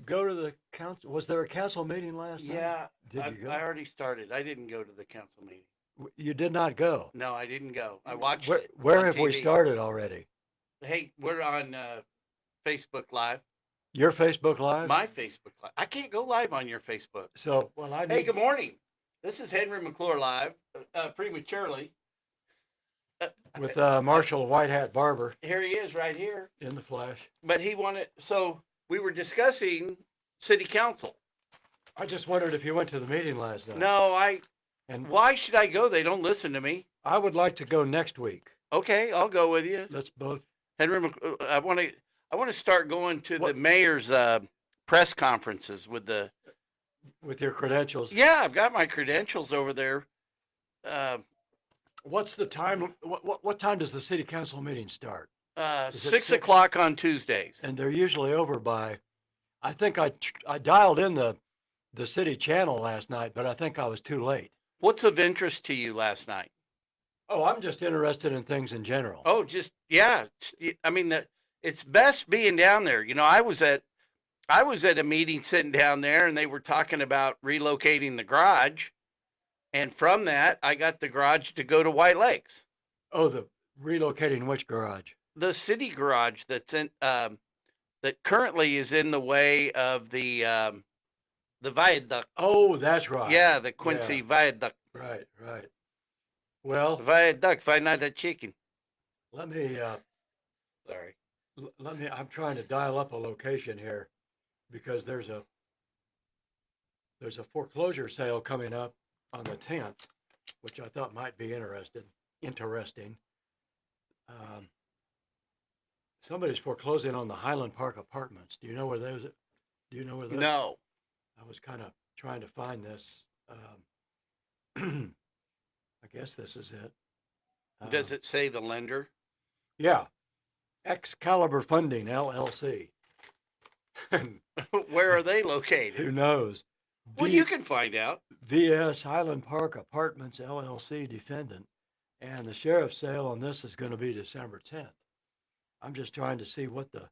go to the council? Was there a council meeting last night? Yeah, Did you I go? already started. I didn't go to the council meeting. You did not go. No, I didn't go. I watched Where it where on have we TV. started already? Hey, we're on Facebook Live. Your Facebook Live? My Facebook Live. I can't go live on your Facebook. So, well, I Hey, need good morning. This is Henry McClure live, prematurely. Uh, with Marshall White Hat Barber Here he is, right here. in the flesh. But he wanted. So we were discussing city council. I just wondered if you went to the meeting last night. No, And Why should I go? They don't listen to me. I would like to go next week. Okay, I'll go with you. Let's both. Henry, I want to. I want to start going to What? the mayor's press conferences with the. With your credentials. Yeah, I've got my credentials over there. Uh, What's the time? What time does the city council meeting start? Is it 6 6? o'clock on Tuesdays. And they're usually over by. I think I dialed in the city channel last night, but I think I was too late. What's of interest to you last night? Oh, I'm just interested in things in general. Oh, just yeah. I mean, it's best being down there. You know, I was at a meeting sitting down there, and they were talking about relocating the garage, and from that, I got the garage to go to White Lakes, Oh, the relocating which garage? the city garage that's in that currently is in the way of the viaduct. Oh, that's right. Yeah, the Quincy viaduct. Right, right. Well, Viaduct. Find out the chicken. let me Sorry. let me. I'm trying to dial up a location here because there's a foreclosure sale coming up on the 10th, which I thought might be interesting. Um, Somebody's foreclosing on the Highland Park Apartments. Do you know where those? Do you know where those? No. I was kind of trying to find this. I guess this is it. Does it say the lender? Yeah, Excalibur Funding LLC. Where are they located? Who knows? Well, you can find out. VS Highland Park Apartments LLC defendant, and the sheriff's sale on this is going to be December 10th. I'm just trying to see what the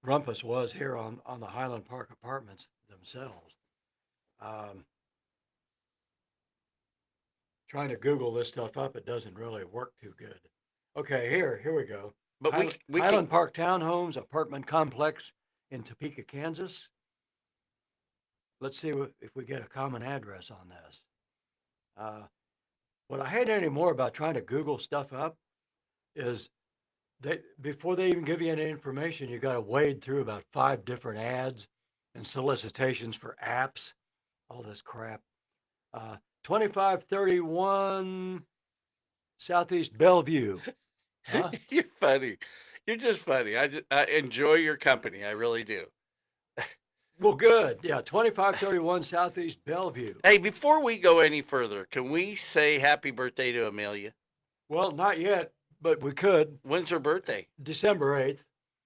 rumpus was here on the Highland Park Apartments themselves. Trying to Google this stuff up, it doesn't really work too good. Okay, here we go. But we Highland can, Park Townhomes Apartment Complex in Topeka, Kansas. Let's see if we get a common address on this. What I hate anymore about trying to Google stuff up is before they even give you any information, you got to wade through about 5 different ads and solicitations for apps, all this crap. 2531 Southeast Bellevue. Huh? You're funny. You're just funny. I enjoy your company. I really do. Well, good. Yeah, 2531 Southeast Bellevue. Hey, before we go any further, can we say happy birthday to Amelia? Well, not yet, but we could. When's her birthday? December 8th.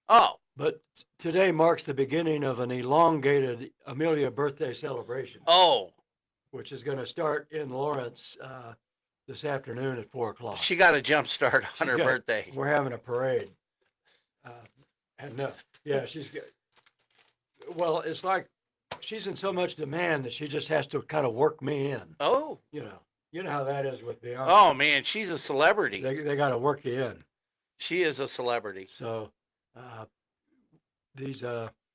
Oh, But today marks the beginning of an elongated Amelia birthday celebration, oh, which is going to start in Lawrence this afternoon at 4 o'clock. she got a jump start on her birthday. We're having a parade. And yeah, she's good. Well, it's like she's in so much demand that she just has to kind of work me in. Oh, You know how that is with Beyonce. oh man, she's a celebrity. They got to work you in. She is a celebrity. So these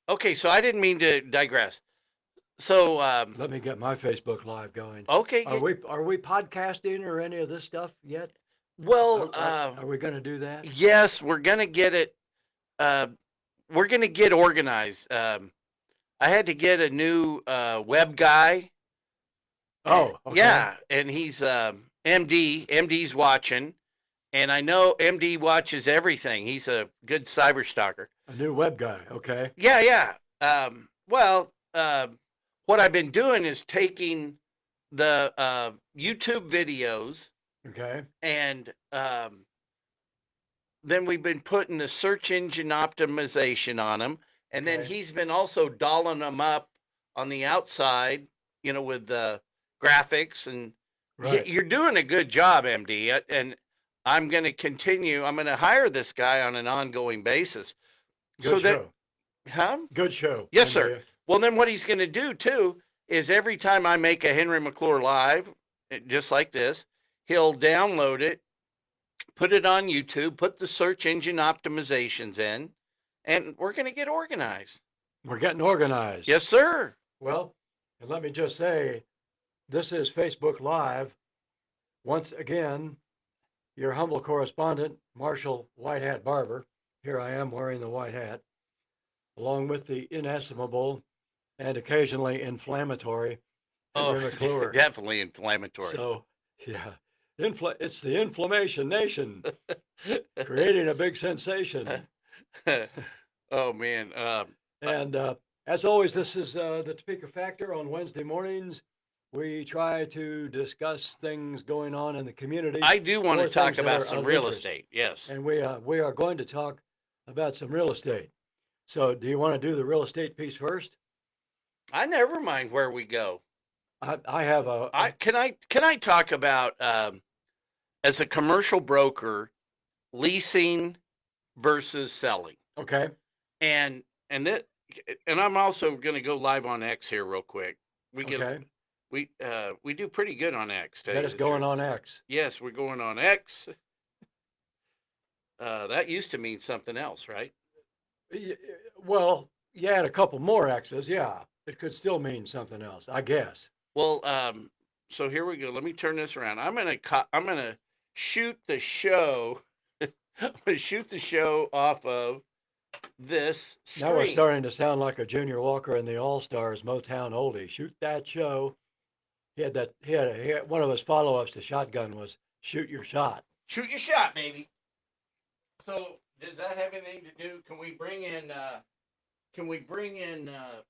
Okay, so I didn't mean to digress. So, let me get my Facebook Live going. okay. Are we podcasting or any of this stuff yet? Well, Are we going to do that? yes, we're gonna get it. We're gonna get organized. I had to get a new web guy. Oh, okay. Yeah, and he's MD. MD's watching, and I know MD watches everything. He's a good cyber stalker. A new web guy. Okay. Yeah, yeah. Well, what I've been doing is taking the YouTube videos, Okay. and then we've been putting the search engine optimization on them, and then Okay. he's been also dolling them up on the outside, with the graphics, and Right. you're doing a good job, MD. And I'm going to continue. I'm going to hire this guy on an ongoing basis. Good So that, show. huh? Good show. Yes, I sir. tell you. Well, then what he's going to do too is every time I make a Henry McClure live, just like this, he'll download it, put it on YouTube, put the search engine optimizations in, and we're going to get organized. We're getting organized. Yes, sir. Well, and let me just say, this is Facebook Live. Once again, your humble correspondent, Marshall White Hat Barber. Here I am wearing the white hat, along with the inestimable and occasionally inflammatory Henry McClure. Definitely inflammatory. So, yeah, it's the Inflammation Nation creating a big sensation. Oh, man. And as always, this is the Topeka Factor on Wednesday mornings. We try to discuss things going on in the community. I do want or to talk things that about are some of real interest. estate. Yes. And we are going to talk about some real estate. So do you want to do the real estate piece first? I never mind where we go. I have Can I talk about as a commercial broker, leasing versus selling, okay. and I'm also going to go live on X here real quick. Okay. We do pretty good on X. Get us going on X. Yes, we're going on X. That used to mean something else, right? Well, you had a couple more X's. Yeah, it could still mean something else, I guess. Well, so here we go. Let me turn this around. I'm gonna shoot the show. I'm gonna shoot the show off of this screen. Now we're starting to sound like a Junior Walker in the All Stars Motown oldie. Shoot that show. He had one of his follow-ups to Shotgun was shoot your shot. Shoot your shot, baby. So does that have anything to do? Can we bring in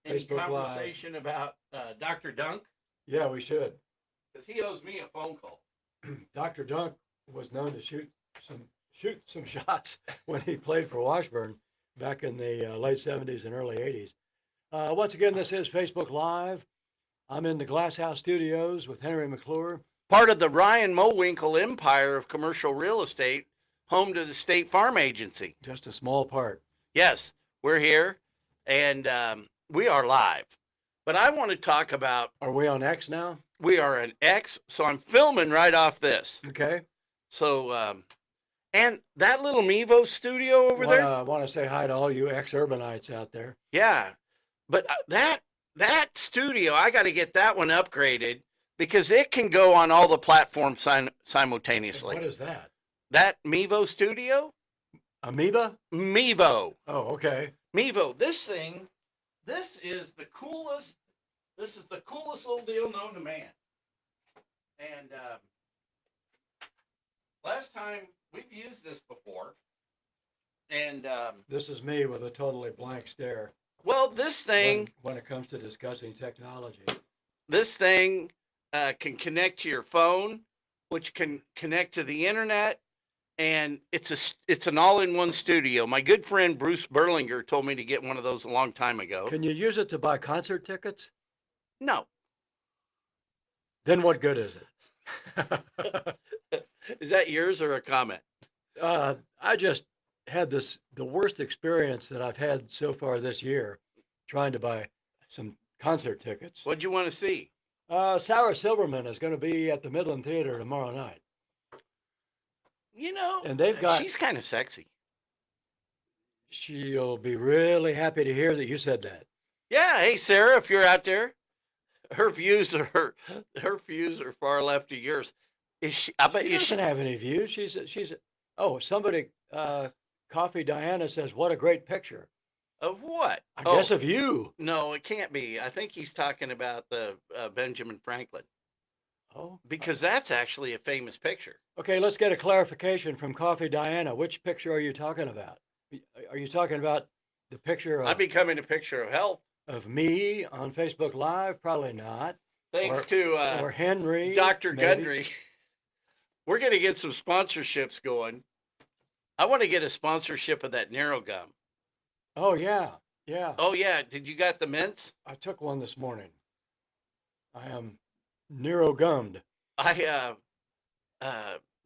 any Facebook conversation about Dr. Dunk? Yeah, we should. Because he owes me a phone call. Dr. Dunk was known to shoot some shots when he played for Washburn back in the late 70s and early 80s. Once again, this is Facebook Live. I'm in the Glass House Studios with Henry McClure. Part of the Ryan Mowinkle empire of commercial real estate, home to the State Farm Agency. Just a small part. Yes, we're here, and we are live. But I want to talk about... Are we on X now? We are an X, so I'm filming right off this. Okay. So, and that little Mevo studio over there... I want to say hi to all you ex-urbanites out there. Yeah, but that studio, I got to get that one upgraded because it can go on all the platforms simultaneously. What is that? That Mevo studio? Amoeba? Mevo. Oh, okay. Mevo. This is the coolest little deal known to man. And last time we've used this before. And this is me with a totally blank stare. Well, this thing, when it comes to discussing technology, this thing can connect to your phone, which can connect to the internet, and it's an all-in-one studio. My good friend Bruce Berlinger told me to get one of those a long time ago. Can you use it to buy concert tickets? No. Then what good is it? Is that yours or a comment? I just had the worst experience that I've had so far this year trying to buy some concert tickets. What'd you want to see? Sarah Silverman is going to be at the Midland Theater tomorrow night. You know, and she's kind of sexy. She'll be really happy to hear that you said that. Yeah. Hey, Sarah, if you're out there, her views are far left of yours. Is she? I bet she doesn't have any views. Somebody, Coffee Diana says, what a great picture. Of what? I guess of you. No, it can't be. I think he's talking about the Benjamin Franklin. Oh. Because that's actually a famous picture. Okay, let's get a clarification from Coffee Diana. Which picture are you talking about? Are you talking about the picture of... I'm becoming a picture of health. Of me on Facebook Live? Probably not. Thanks to... or Henry. Dr. Gundry. We're going to get some sponsorships going. I want to get a sponsorship of that narrow gum. Oh, yeah. Yeah. Oh, yeah. Did you got the mints? I took one this morning. I am narrow gummed.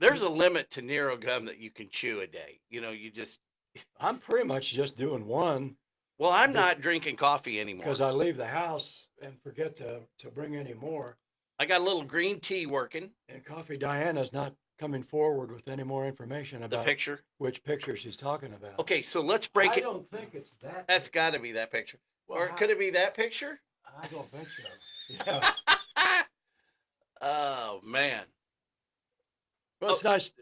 There's a limit to narrow gum that you can chew a day. You know, you just... I'm pretty much just doing one Well, I'm Be- not drinking coffee anymore. because I leave the house and forget to bring any more. I got a little green tea working. And Coffee Diana's not coming forward with any more information The about picture. which picture she's talking about. Okay, so let's break I it. don't think it's that. That's picture. got to be that picture. Well, Or could it be that picture? I don't think so. Yeah. Oh man. Well, it's nice.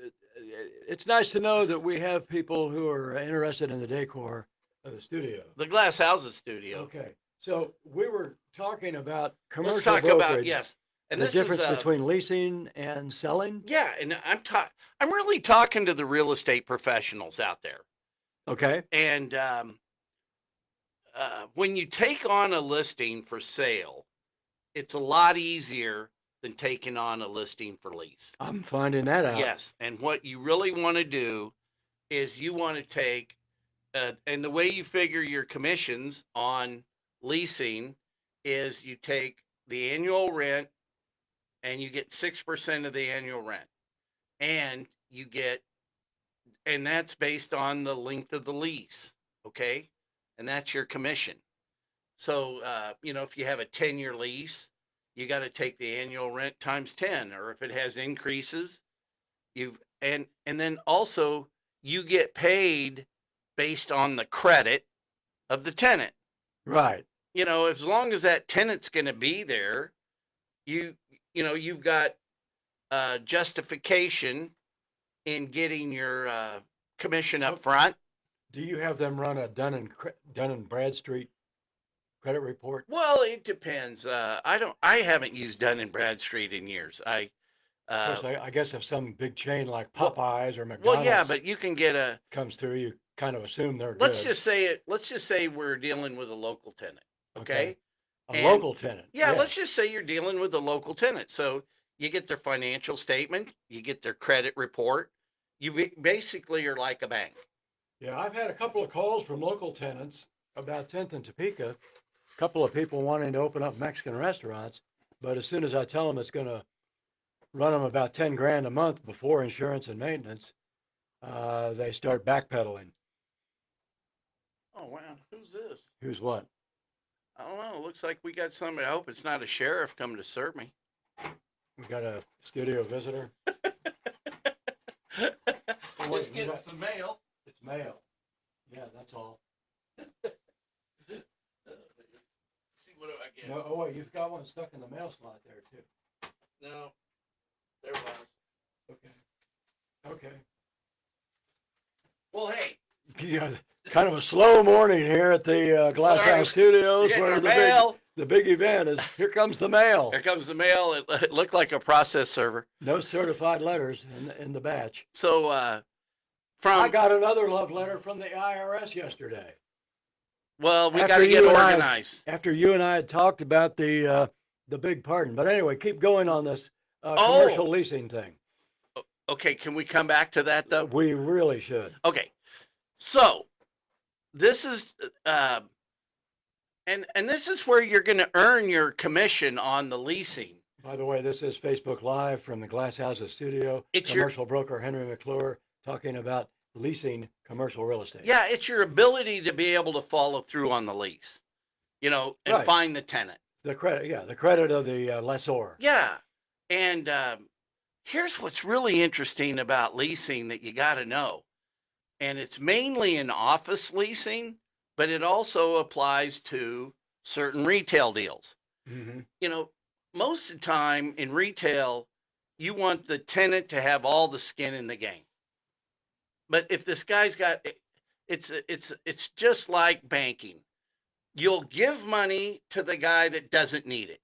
It's nice to know that we have people who are interested in the decor of the studio. The Glass Houses studio. Okay, so we were talking about commercial Let's talk brokerage. about yes. And The this difference is between leasing and selling. yeah, and I'm really talking to the real estate professionals out there. Okay. And when you take on a listing for sale, it's a lot easier than taking on a listing for lease. I'm finding that out. Yes, and what you really want to do is you want to take, and the way you figure your commissions on leasing is you take the annual rent and you get 6% of the annual rent. And you get, and that's based on the length of the lease. Okay. And that's your commission. So, if you have a 10-year lease, you got to take the annual rent times 10, or if it has increases, and then also you get paid based on the credit of the tenant. Right. As long as that tenant's going to be there, you've got justification in getting your commission up front. Do you have them run a Dun and Bradstreet credit report? Well, it depends. I haven't used Dun and Bradstreet in years. Of course, I guess if some big chain like well- Popeyes or McDonald's well, yeah, but you can get a. comes through, you kind of assume they're Let's good. just say it. Let's just say we're dealing with a local tenant. Okay. A and- local tenant. Yeah, yes. let's just say you're dealing with a local tenant. So you get their financial statement, you get their credit report. You basically are like a bank. Yeah, I've had a couple of calls from local tenants about 10th and Topeka. A couple of people wanting to open up Mexican restaurants, but as soon as I tell them it's going to run them about 10 grand a month before insurance and maintenance, they start backpedaling. Oh wow, who's this? Who's what? I don't know. It looks like we got somebody. I hope it's not a sheriff coming to serve me. We got a studio visitor. what, Just you getting got- some mail. It's mail. Yeah, that's all. See, what do I get? No, oh, wait, you've got one stuck in the mail slot there too. No, there was. Okay. Okay. Well, hey, Yeah, kind of a slow morning here at the Glass Sorry. House Studios, getting where our the mail. big event is. Here comes the mail. Here comes the mail. It looked like a process server. No certified letters in the batch. So, I from got another love letter from the IRS yesterday. well, we after got to get you and I- organized. After you and I had talked about the big pardon. But anyway, keep going on this Oh. commercial leasing thing. Okay, can we come back to that though? We really should. Okay, so this is and this is where you're going to earn your commission on the leasing. By the way, this is Facebook Live from the Glass Houses Studio. It's your- Commercial broker Henry McClure talking about leasing commercial real estate. Yeah, it's your ability to be able to follow through on the lease, and Right. find the tenant. The credit, yeah, the credit of the lessor. Yeah, and here's what's really interesting about leasing that you got to know, and it's mainly in office leasing, but it also applies to certain retail deals. Mm-hmm. Most of the time in retail, you want the tenant to have all the skin in the game. But if this guy's got, it's just like banking. You'll give money to the guy that doesn't need it.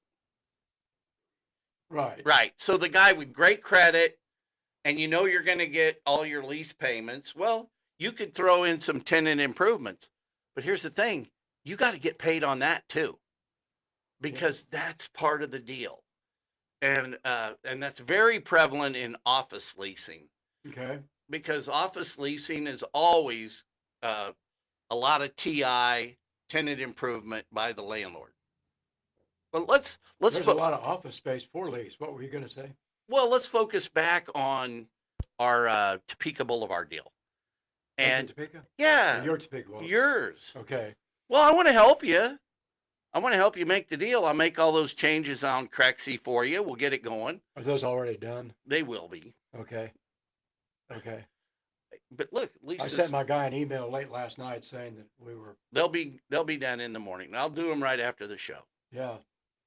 Right. Right. So the guy with great credit, and you're going to get all your lease payments. Well, you could throw in some tenant improvements. But here's the thing, you got to get paid on that too, because that's part of the deal. And that's very prevalent in office leasing, Okay. because office leasing is always a lot of TI, tenant improvement by the landlord. But let's There's a lot of office space for lease. What were you going to say? well, let's focus back on our Topeka Boulevard deal. Taking And Topeka? Or yeah, your Topeka one? yours. Okay. Well, I want to help you. I want to help you make the deal. I'll make all those changes on Crexy for you. We'll get it going. Are those already done? They will be. Okay. Okay. But look, at least I sent my guy an email late last night saying that we were, they'll be done in the morning. I'll do them right after the show. yeah.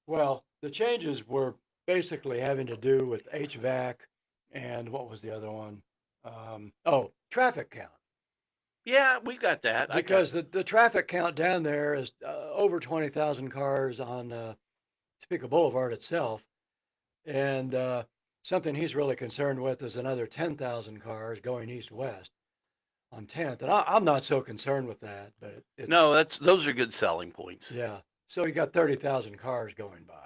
Well, the changes were basically having to do with HVAC and what was the other one? Traffic count. Yeah, we got that. Because the traffic count down there is over 20,000 cars on Topeka Boulevard itself. And something he's really concerned with is another 10,000 cars going east-west on 10th. And I'm not so concerned with that, but it's, no, those are good selling points. yeah. So you got 30,000 cars going by.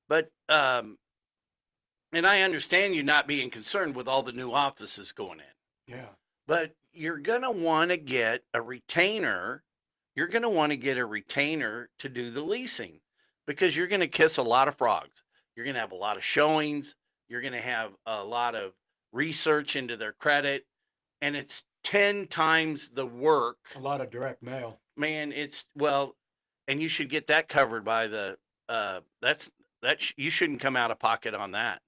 But and I understand you not being concerned with all the new offices going in. Yeah. But you're going to want to get a retainer. You're going to want to get a retainer to do the leasing because you're going to kiss a lot of frogs. You're going to have a lot of showings. You're going to have a lot of research into their credit. And it's 10 times the work. A lot of direct mail. Man, and you should get that covered by the, you shouldn't come out of pocket on that.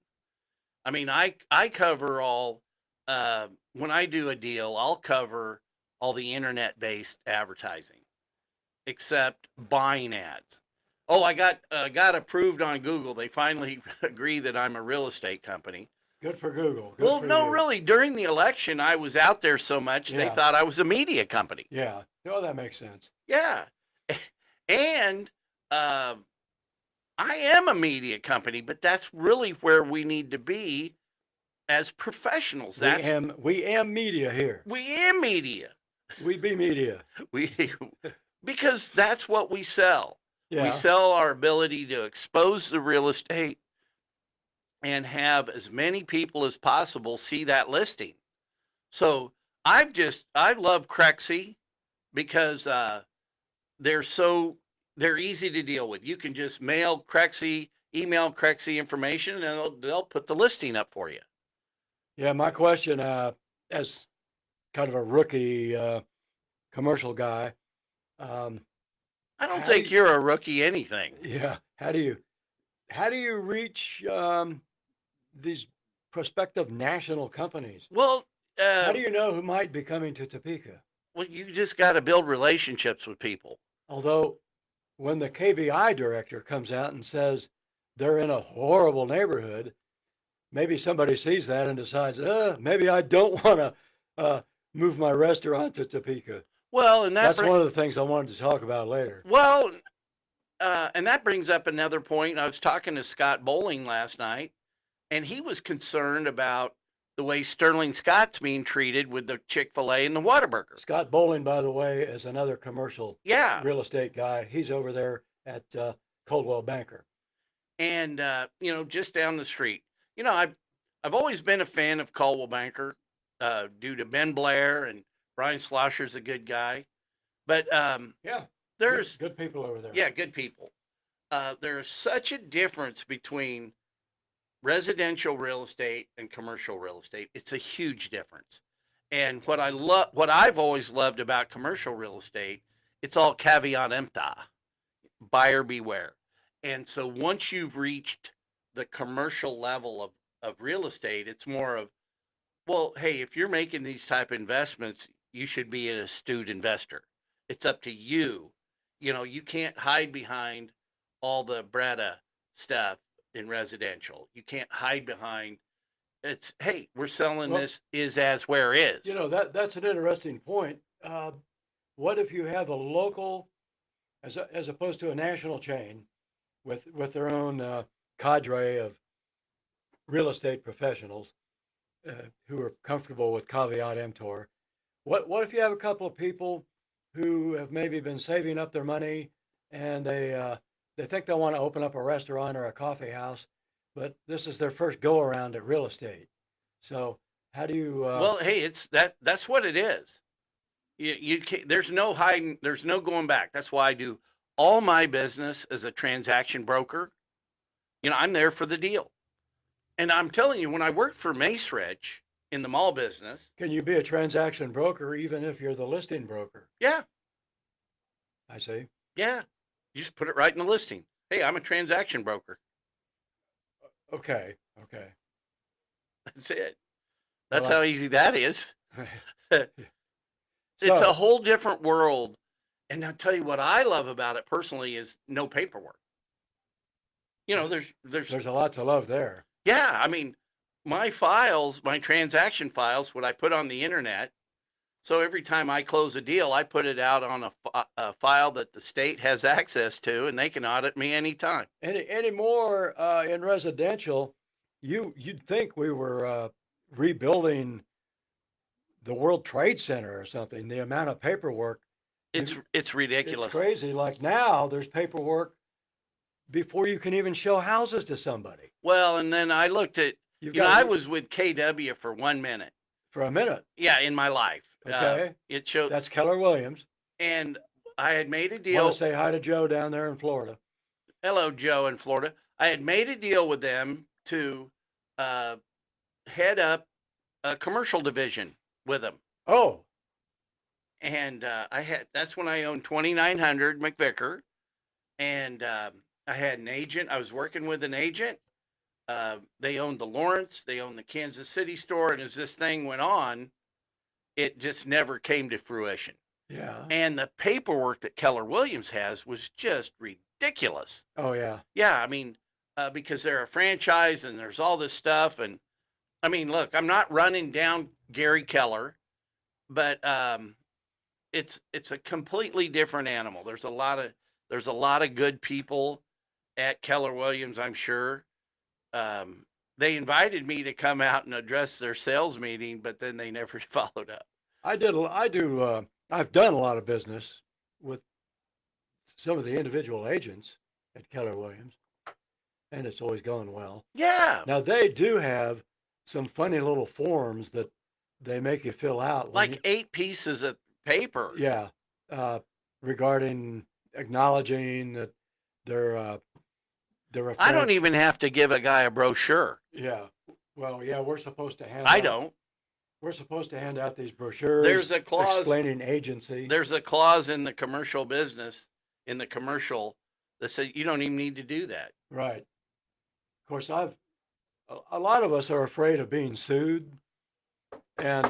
I mean, I cover all, when I do a deal, I'll cover all the internet-based advertising, except buying ads. Oh, I got approved on Google. They finally agree that I'm a real estate company. Good for Google. Good Well, for no, you. really. During the election, I was out there so much they Yeah. thought I was a media company. Yeah. Oh, that makes sense. Yeah, and I am a media company, but that's really where we need to be as professionals. We am media here. We am media. We be media. Because that's what we sell. Yeah. We sell our ability to expose the real estate and have as many people as possible see that listing. So I love Crexy because they're easy to deal with. You can just email Crexy information, and they'll put the listing up for you. Yeah, my question, as kind of a rookie commercial guy, I don't think you're a rookie anything. yeah, how do you reach these prospective national companies? Well, How do you know who might be coming to Topeka? well, you just got to build relationships with people. Although, when the KBI director comes out and says they're in a horrible neighborhood, maybe somebody sees that and decides, maybe I don't want to move my restaurant to Topeka. Well, and That's one of the things I wanted to talk about later. Well, and that brings up another point. I was talking to Scott Bowling last night, and he was concerned about the way Sterling Scott's being treated with the Chick-fil-A and the Whataburger. Scott Bowling, by the way, is another commercial Yeah. real estate guy. He's over there at Coldwell Banker. And, just down the street. I've always been a fan of Coldwell Banker due to Ben Blair, and Brian Schlosser's a good guy. But Yeah, there's good people over there. Yeah, good people. There's such a difference between residential real estate and commercial real estate. It's a huge difference. And what I've always loved about commercial real estate, it's all caveat emptor, buyer beware. And so once you've reached the commercial level of real estate, it's more of, well, hey, if you're making these type of investments, you should be an astute investor. It's up to you. You can't hide behind all the Bretta stuff in residential. You can't hide behind it's, hey, we're selling this is as where is. That's an interesting point. What if you have a local, as opposed to a national chain, with their own cadre of real estate professionals who are comfortable with caveat emptor? What if you have a couple of people who have maybe been saving up their money and they think they want to open up a restaurant or a coffee house, but this is their first go around at real estate. So how do you? Well, hey, that's what it is. You can't, there's no hiding. There's no going back. That's why I do all my business as a transaction broker. I'm there for the deal. And I'm telling you, when I worked for Mace Rich, in the mall business. Can you be a transaction broker even if you're the listing broker? Yeah. I see. Yeah. You just put it right in the listing. Hey, I'm a transaction broker. Okay. Okay. That's it. That's Well, how easy that is. It's so a whole different world. And I'll tell you what I love about it personally is no paperwork. You know, there's a lot to love there. yeah, I mean, my files, my transaction files, what I put on the internet. So every time I close a deal, I put it out on a file that the state has access to, and they can audit me anytime. Anymore in residential, you'd think we were rebuilding the World Trade Center or something. The amount of paperwork, It's it's ridiculous. crazy. Like now, there's paperwork before you can even show houses to somebody. Well, and then I looked at, You've you know, got I was with KW for 1 minute. for a minute. Yeah, in my life. Okay, It showed, that's Keller Williams. and I had made a Want deal. to say hi to Joe down there in Florida. Hello, Joe in Florida. I had made a deal with them to uh, head up a commercial division with them. Oh, And that's when I owned 2900 McVicker. And I had an agent. I was working with an agent. They owned the Lawrence, they owned the Kansas City store. And as this thing went on, it just never came to fruition. yeah. And the paperwork that Keller Williams has was just ridiculous. Oh, yeah. Yeah, I mean, because they're a franchise and there's all this stuff. And I mean, look, I'm not running down Gary Keller, but it's a completely different animal. There's a lot of good people at Keller Williams, I'm sure. They invited me to come out and address their sales meeting, but then they never followed up. I've done a lot of business with some of the individual agents at Keller Williams, and it's always gone well. Yeah, Now they do have some funny little forms that they make you fill out. like 8 pieces of paper. Yeah, regarding acknowledging that they're a I don't friend. even have to give a guy a brochure. Yeah, well, yeah, we're supposed to hand. I out, don't. We're supposed to hand out these brochures. There's a clause. explaining agency. There's a clause in the commercial business, in the commercial, that says you don't even need to do that. Right. Of course, a lot of us are afraid of being sued, and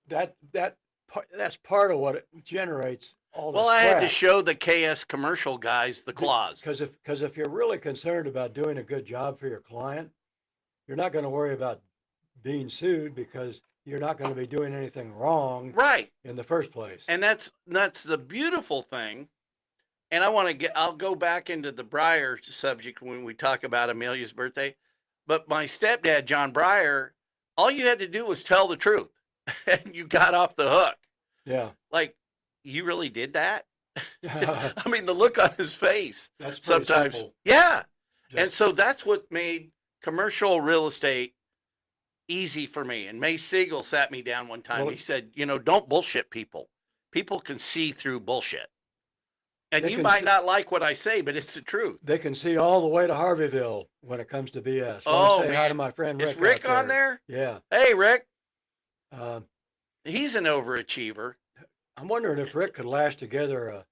that's part of what it generates all this Well, I had to crap. show the KS commercial guys the clause. Because if you're really concerned about doing a good job for your client, you're not going to worry about being sued because you're not going to be doing anything wrong Right. in the first place. And that's the beautiful thing. And I'll go back into the Breyer subject when we talk about Amelia's birthday. But my stepdad, John Breyer, all you had to do was tell the truth and you got off the hook. Yeah. Like, you really did that? That's I mean, the look on his face pretty sometimes. simple. Yeah. And Just- so that's what made commercial real estate easy for me. And May Siegel sat me down one time. Well, He said, don't bullshit people. People can see through bullshit. And They you can might see- not like what I say, but it's the truth. they can see all the way to Harveyville when it comes to BS. Oh, Want to say hi man. to my friend Rick. Is Rick out on there? Yeah. Hey, Rick. Um, He's an overachiever. I'm wondering if Rick could lash together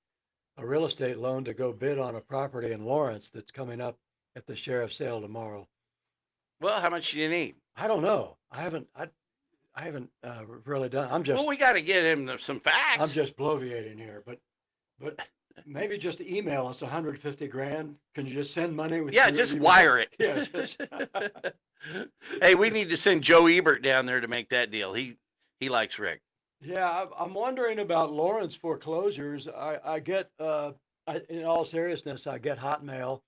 a real estate loan to go bid on a property in Lawrence that's coming up at the sheriff's sale tomorrow. Well, how much do you need? I don't know. I haven't really done. Well, we got to get him some facts. I'm just bloviating here, but maybe just email us 150 grand. Can you just send money with? Yeah, your just email? wire it. Yeah, just- Hey, we need to send Joe Ebert down there to make that deal. He likes Rick. Yeah, I'm wondering about Lawrence foreclosures. I get, in all seriousness, I get Hotmail,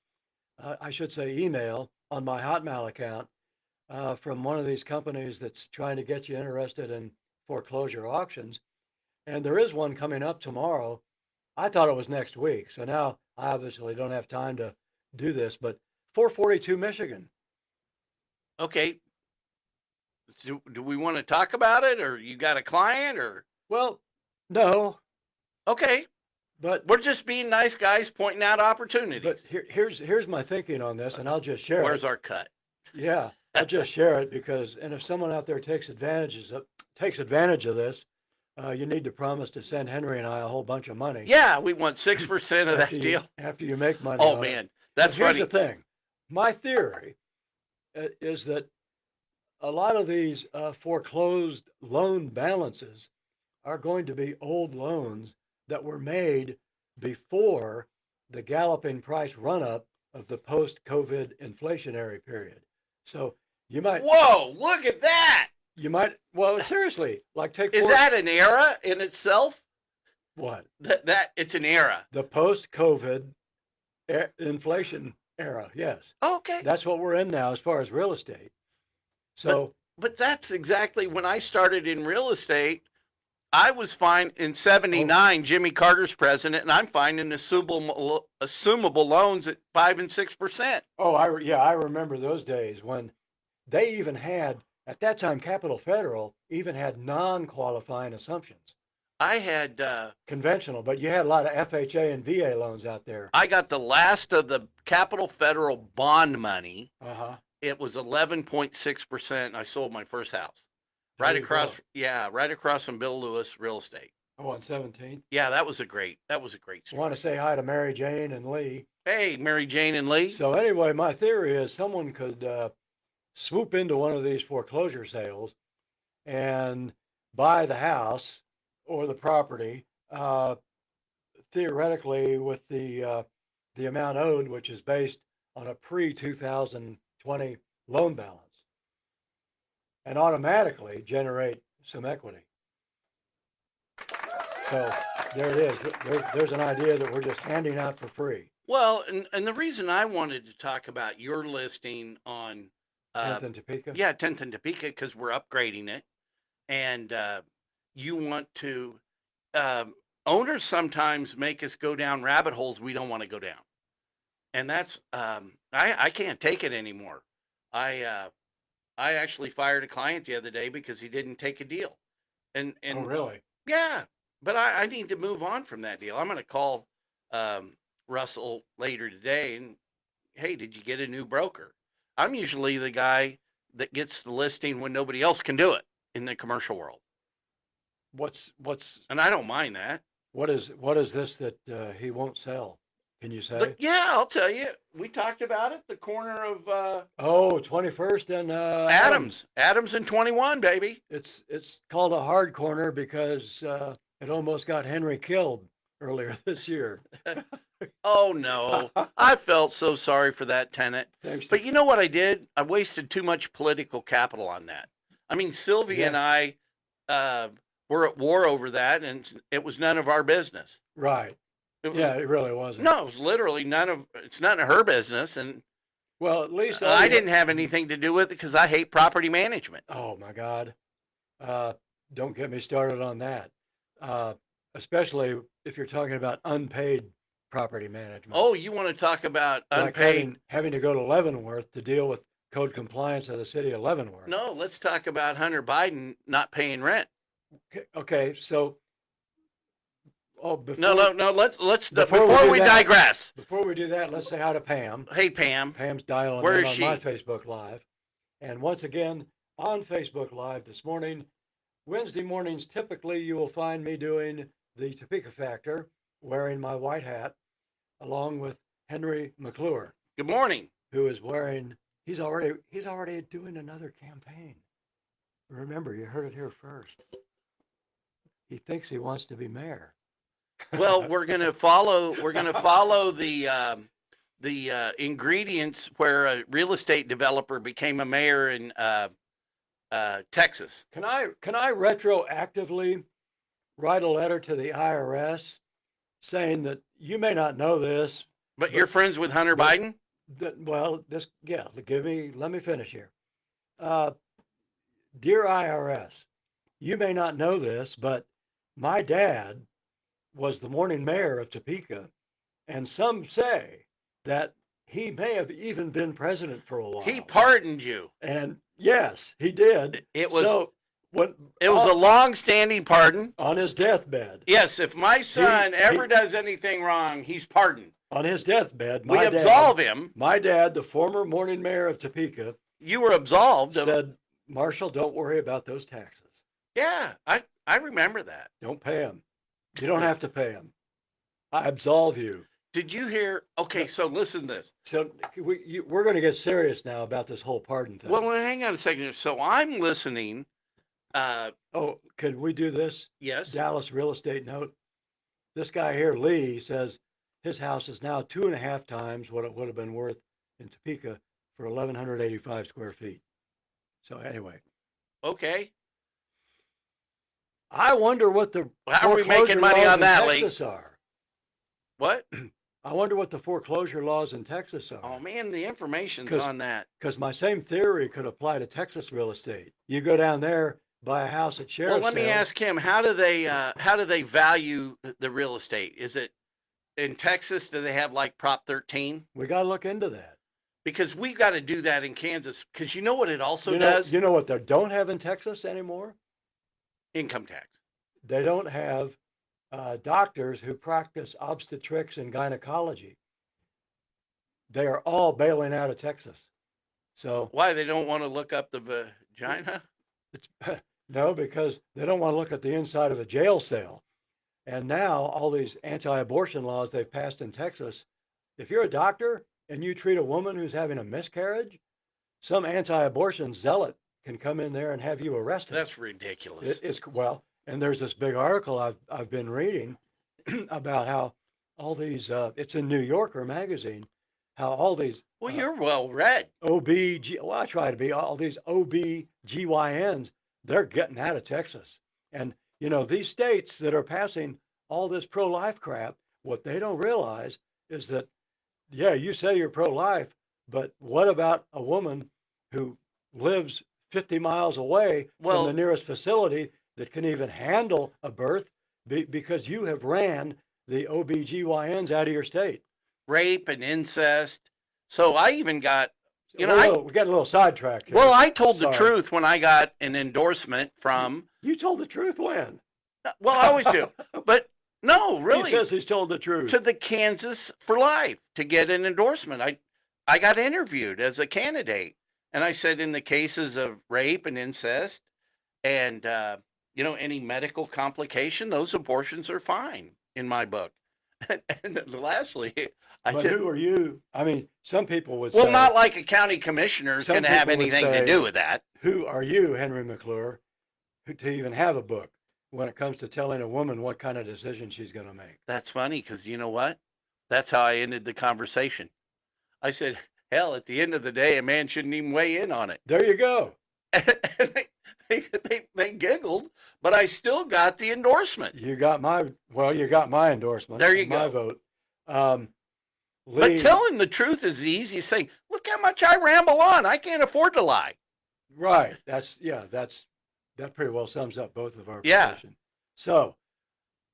I should say email on my Hotmail account from one of these companies that's trying to get you interested in foreclosure auctions. And there is one coming up tomorrow. I thought it was next week. So now I obviously don't have time to do this, but 442 Michigan. Okay. Do we want to talk about it, or you got a client, or? Well, no, Okay. but We're just being nice guys pointing out opportunities. here's my thinking on this, and I'll just share it. Where's our cut? Yeah. I'll just share it because, and if someone out there takes advantage of this, you need to promise to send Henry and I a whole bunch of money Yeah, we want 6% of that deal. after you make money. Oh on it. man, that's But here's funny. the thing. My theory is that a lot of these foreclosed loan balances are going to be old loans that were made before the galloping price run up of the post-COVID inflationary period. So you might, Whoa, look at that. well, seriously, like Is that an era in itself? what? That it's an era. The post-COVID inflation era. Yes. Okay. That's what we're in now as far as real estate. So, But that's exactly when I started in real estate. I was fine in '79. Jimmy Carter's president, and I'm finding assumable loans at 5 and 6%. I remember those days when they even had, at that time, Capital Federal even had non-qualifying assumptions. I had Conventional, but you had a lot of FHA and VA loans out there. I got the last of the Capital Federal bond money. Uh-huh. It was 11.6%. I sold my first house. There Right you across, go. yeah, right across from Bill Lewis Real Estate. Oh, on 17th. Yeah, that was a great I story. want to say hi to Mary Jane and Lee. Hey, Mary Jane and Lee. So anyway, my theory is someone could swoop into one of these foreclosure sales and buy the house or the property, theoretically with the amount owed, which is based on a pre-2020 loan balance, and automatically generate some equity. So there it is. There's an idea that we're just handing out for free. Well, and the reason I wanted to talk about your listing on 10th and Topeka. yeah, 10th and Topeka, because we're upgrading it, and you want to. Owners sometimes make us go down rabbit holes we don't want to go down, and that's I can't take it anymore. I actually fired a client the other day because he didn't take a deal, and Oh, really? yeah, but I need to move on from that deal. I'm going to call Russell later today and, hey, did you get a new broker? I'm usually the guy that gets the listing when nobody else can do it in the commercial world. What's And I don't mind that. what is this that he won't sell? Can you say? But yeah, I'll tell you. We talked about it. The corner of 21st and Adams and 21, baby. It's called a hard corner because it almost got Henry killed earlier this year. Oh no, I felt so sorry for that tenant. Thanks. But you know what I did? I wasted too much political capital on that. I mean, Sylvia and I were at war over that, and it was none of our business. Right. Yeah, it really wasn't. No, it was literally it's none of her business, and Well, at least I didn't have anything to do with it because I hate property management. Oh my God. Don't get me started on that. Especially if you're talking about unpaid property management. Oh, you want to talk about Like unpaid? having to go to Leavenworth to deal with code compliance of the city of Leavenworth. No, let's talk about Hunter Biden not paying rent. Okay, so No. Let's before before we we do that- digress. before we do that, let's say hi to Pam. Hey, Pam. Pam's dialing Where in is on she? my Facebook Live. And once again, on Facebook Live this morning, Wednesday mornings, typically you will find me doing the Topeka Factor, wearing my white hat, along with Henry McClure, Good morning. who is wearing, he's already doing another campaign. Remember, you heard it here first. He thinks he wants to be mayor. Well, we're gonna follow the ingredients where a real estate developer became a mayor in Texas. Can I retroactively write a letter to the IRS saying that you may not know this, But you're friends with Hunter but- Biden? let me finish here. Dear IRS, you may not know this, but my dad was the morning mayor of Topeka, and some say that he may have even been president for a while. He pardoned you. And yes, he did. It was So when it was a long-standing pardon. on his deathbed. Yes, if my son ever does anything wrong, he's pardoned. On his deathbed, We absolve him. my dad, the former morning mayor of Topeka, you were absolved of. said, Marshall, don't worry about those taxes. Yeah, I remember that. Don't pay them. You don't have to pay them. I absolve you. Did you hear? Okay, so listen to this. So we're going to get serious now about this whole pardon thing. Well, hang on a second. So I'm listening. Oh, could we do this? Yes. Dallas real estate note. This guy here, Lee, says his house is now 2.5 times what it would have been worth in Topeka for 1,185 square feet. So anyway, Okay. I wonder what the How are we foreclosure making money laws on that, in Lee? Texas are. What? I wonder what the foreclosure laws in Texas are. Oh man, the information's 'Cause- on that. Because my same theory could apply to Texas real estate. You go down there, buy a house at sheriff's Well, let me sale. ask him. How do they value the real estate? Is it in Texas? Do they have like Prop 13? We got to look into that. Because we got to do that in Kansas. Because you know what it also You know, does? you know what they don't have in Texas anymore? Income tax. They don't have doctors who practice obstetrics and gynecology. They are all bailing out of Texas. So Why they don't want to look up the vagina? it's no, because they don't want to look at the inside of a jail cell. And now all these anti-abortion laws they've passed in Texas, if you're a doctor and you treat a woman who's having a miscarriage, some anti-abortion zealot can come in there and have you arrested. That's ridiculous. It's well, and there's this big article I've been reading about how all these it's in New Yorker magazine, how all these Well, you're well read. well, I try to be, all these OBGYNs, they're getting out of Texas. And you know, these states that are passing all this pro-life crap, what they don't realize is that, yeah, you say you're pro-life, but what about a woman who lives 50 miles away Well- from the nearest facility that can even handle a birth because you have ran the OBGYNs out of your state? Rape and incest. So I even got, you know, we got a little sidetracked here. well, I told the Sorry. truth when I got an endorsement from, You told the truth when? well, I always do, but no, really, He says he's told the truth. to the Kansas for Life to get an endorsement. I got interviewed as a candidate, and I said in the cases of rape and incest and, you know, any medical complication, those abortions are fine in my book. And then lastly, I But said, who are you? I mean, some people would well, say, not like a county commissioner is Some going to have people would anything to say- do with that. who are you, Henry McClure, to even have a book when it comes to telling a woman what kind of decision she's going to make? That's funny because you know what? That's how I ended the conversation. I said, hell, at the end of the day, a man shouldn't even weigh in on it. There you go. And they giggled, but I still got the endorsement. You got my endorsement. There you and my go. vote. But Lee, telling the truth is the easiest thing. Look how much I ramble on. I can't afford to lie. right. That pretty well sums up both of our Yeah. position. So,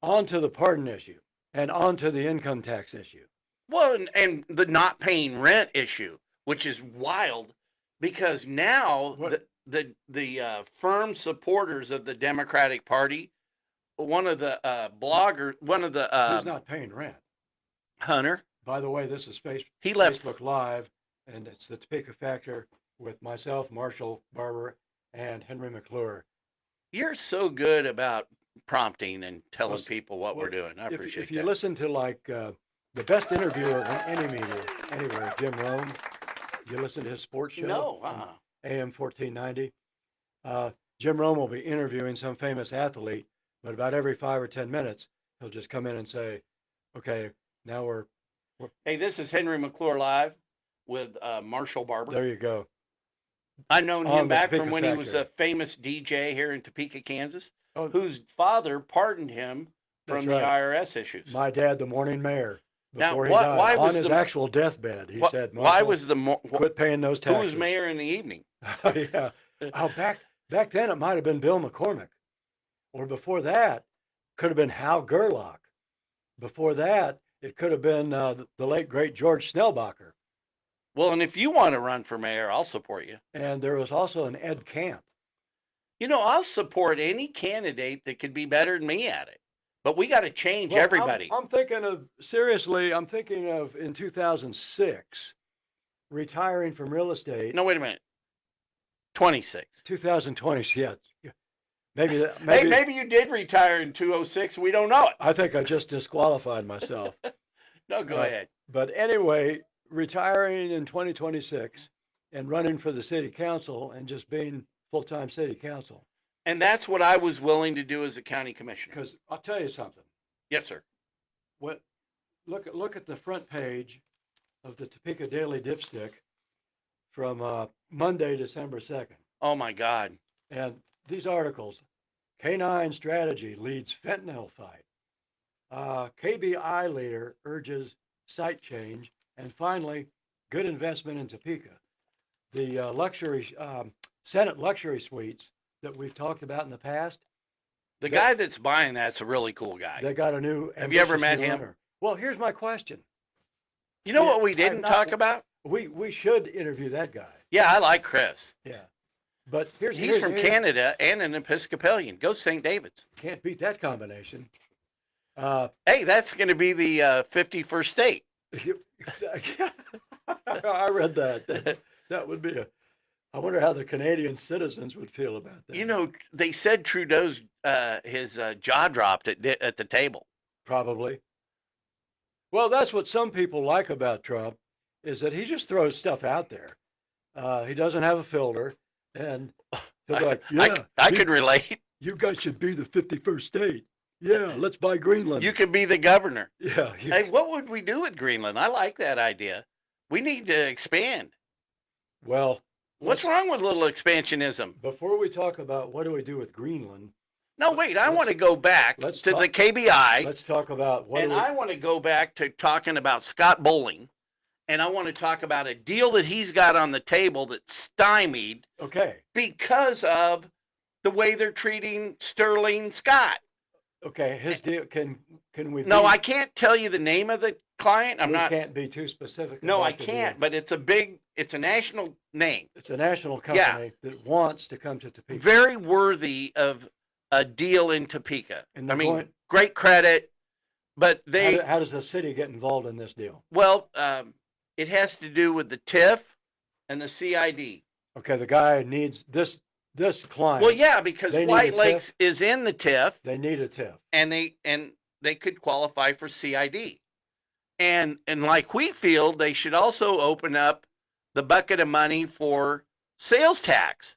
on to the pardon issue and on to the income tax issue. Well, and the not paying rent issue, which is wild, because now What- the firm supporters of the Democratic Party, one of the bloggers, one of the Who's not paying rent? Hunter, By the way, this is he left. Facebook Live, and it's the Topeka Factor with myself, Marshall Barber, and Henry McClure. You're so good about prompting and telling Well, people what we're doing. I appreciate If you that. listen to like the best interviewer in any media anywhere, Jim Rome, you listen to his sports show. No, on AM 1490. Jim Rome will be interviewing some famous athlete, but about every 5 or 10 minutes, he'll just come in and say, "Okay, now we're Hey, this is Henry McClure live with Marshall Barber. there. You go." I've known on him the back Topeka from when he was a Factor. famous DJ here in Topeka, Kansas, Oh, whose father pardoned him That's from the right. IRS issues. My dad, the morning mayor, Now, before he why- died, why on was his the- actual deathbed, he said, Why "Marshall, was the quit paying those who taxes." was mayor in the evening? Yeah. Oh, back then it might have been Bill McCormick, or before that, could have been Hal Gerlach. Before that, it could have been the late great George Snellbacher, Well, and if you want to run for mayor, I'll support you. and there was also an Ed Camp. You know, I'll support any candidate that could be better than me at it. But we got to change Well, everybody. I'm thinking of I'm thinking of in 2006 retiring from real estate. No, wait a minute. 26. 2020, yeah. Maybe, Hey, maybe you did retire in 206. We don't know it. I think I just disqualified myself. No, go ahead. But anyway, retiring in 2026 and running for the city council and just being full-time city council. And that's what I was willing to do as a county commissioner. Because I'll tell you something. Yes, sir. Look at the front page of the Topeka Daily Dipstick from Monday, December 2nd. Oh my God. And these articles, Canine Strategy leads fentanyl fight. KBI leader urges site change. And finally, good investment in Topeka. The Senate luxury suites that we've talked about in the past. The guy that's buying that's a really cool guy. They got a new. Have you ever met him? Owner. Well, here's my question. You know what we didn't talk about? We should interview that guy. Yeah, I like Chris. Yeah. But he's from Canada and an Episcopalian. Go St. David's. Can't beat that combination. Hey, that's going to be the 51st state. I read that. That would be I wonder how the Canadian citizens would feel about that. You know, they said Trudeau's his jaw dropped at the table. Probably. Well, that's what some people like about Trump is that he just throws stuff out there. He doesn't have a filter, and he'll be like, "Yeah, I could relate. You guys should be the 51st state. Yeah, let's buy Greenland. You could be the governor. Yeah. Hey, what would we do with Greenland? I like that idea. We need to expand. Well, what's wrong with little expansionism? Before we talk about what do we do with Greenland. No, wait, I want to go back to the KBI. Let's talk about I want to go back to talking about Scott Bowling. And I want to talk about a deal that he's got on the table that's stymied. Okay. Because of the way they're treating Sterling Scott. Okay, his deal can we? No, I can't tell you the name of the client. We can't be too specific. No, I can't. But it's a national name. It's a national company that wants to come to Topeka. Very worthy of a deal in Topeka. And I mean, great credit. But how does the city get involved in this deal? Well, it has to do with the TIF and the CID. Okay, the guy needs this client. Well, yeah, because White Lakes is in the TIF. They need a TIF. And they could qualify for CID. And like Wheatfield, they should also open up the bucket of money for sales tax.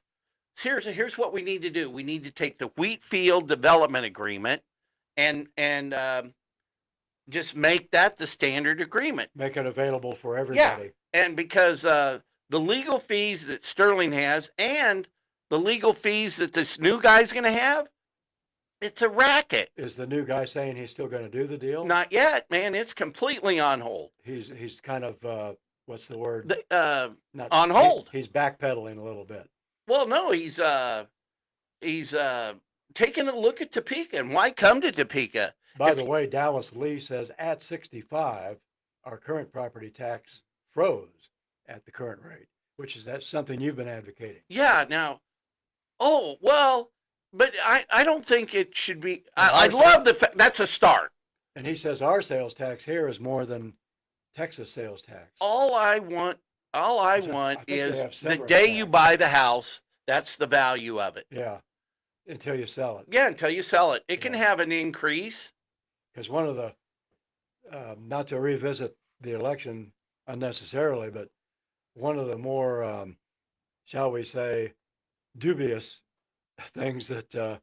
Here's what we need to do. We need to take the Wheatfield Development Agreement and just make that the standard agreement. Make it available for everybody. Yeah, and because the legal fees that Sterling has and the legal fees that this new guy's going to have, it's a racket. Is the new guy saying he's still going to do the deal? Not yet, man. It's completely on hold. He's kind of, what's the word? On hold. He's backpedaling a little bit. Well, no, he's taking a look at Topeka. And why come to Topeka? By the way, Dallas Lee says at 65, our current property tax froze at the current rate, which is that's something you've been advocating. Yeah. Now, but I don't think it should be. I love the fact that's a start. And he says our sales tax here is more than Texas sales tax. All I want is the day you buy the house, that's the value of it. Yeah. Until you sell it. Yeah, until you sell it. It can have an increase. Because one of the, not to revisit the election unnecessarily, but one of the more, shall we say, dubious things that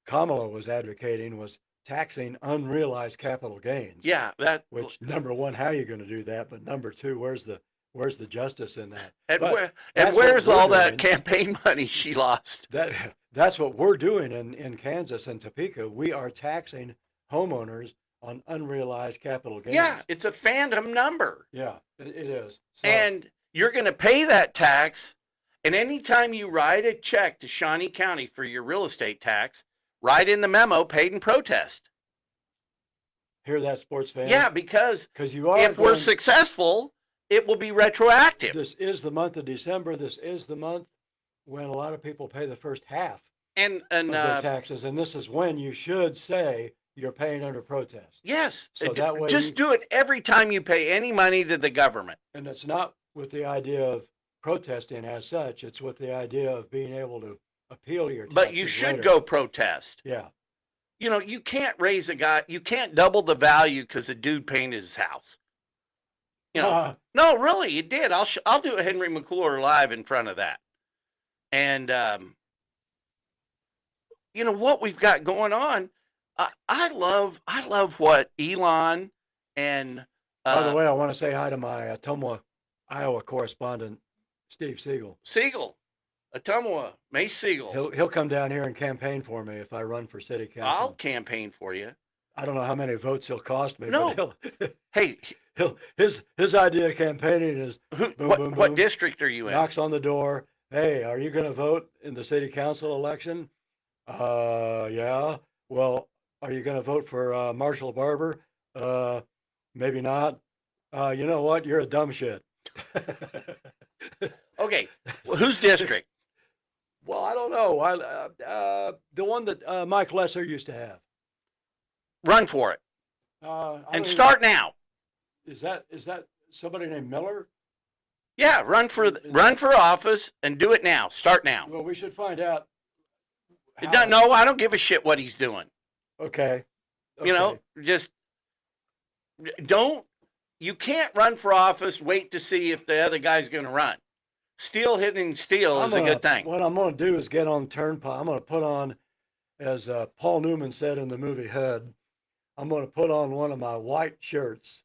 Kamala was advocating was taxing unrealized capital gains. Yeah, which number one, how are you going to do that? But number two, where's the justice in that? And where's all that campaign money she lost? That's what we're doing in Kansas and Topeka. We are taxing homeowners on unrealized capital gains. Yeah, it's a phantom number. Yeah, it is. So, and you're going to pay that tax. And anytime you write a check to Shawnee County for your real estate tax, write in the memo, paid in protest. Hear that, sports fans? Yeah, because if we're successful, it will be retroactive. This is the month of December. This is the month when a lot of people pay the first half of their taxes. And this is when you should say you're paying under protest. Yes. So that way just do it every time you pay any money to the government. And it's not with the idea of protesting as such. It's with the idea of being able to appeal your taxes But you should later. go protest. Yeah. You know, you can't raise a guy, you can't double the value because a dude painted his house. You know, no, really, it did. I'll do a Henry McClure live in front of that. And you know what we've got going on. I love what Elon and By the way, I want to say hi to my Ottumwa, Iowa correspondent, Steve Siegel. Ottumwa, Mace Siegel. He'll come down here and campaign for me if I run for city council. I'll campaign for you. I don't know how many votes he'll cost me. No. But Hey, his idea of campaigning is boom, boom, what boom, district are you in? knocks on the door. Hey, are you going to vote in the city council election? Yeah. Well, are you going to vote for Marshall Barber? Maybe not. You know what? You're a dumb shit. Okay, well, whose district? Well, I don't know. The one that Mike Lesser used to have. Run for it I and don't start now. Is that somebody named Miller? Yeah, run for office and do it now. Start now. Well, we should find out. No, I don't give a shit what he's doing. Okay. You know, just don't. You can't run for office. Wait to see if the other guy's going to run. Steel hitting steel is a good thing. What I'm going to do is get on the turnpike. I'm going to put on, as Paul Newman said in the movie HUD, I'm going to put on one of my white shirts,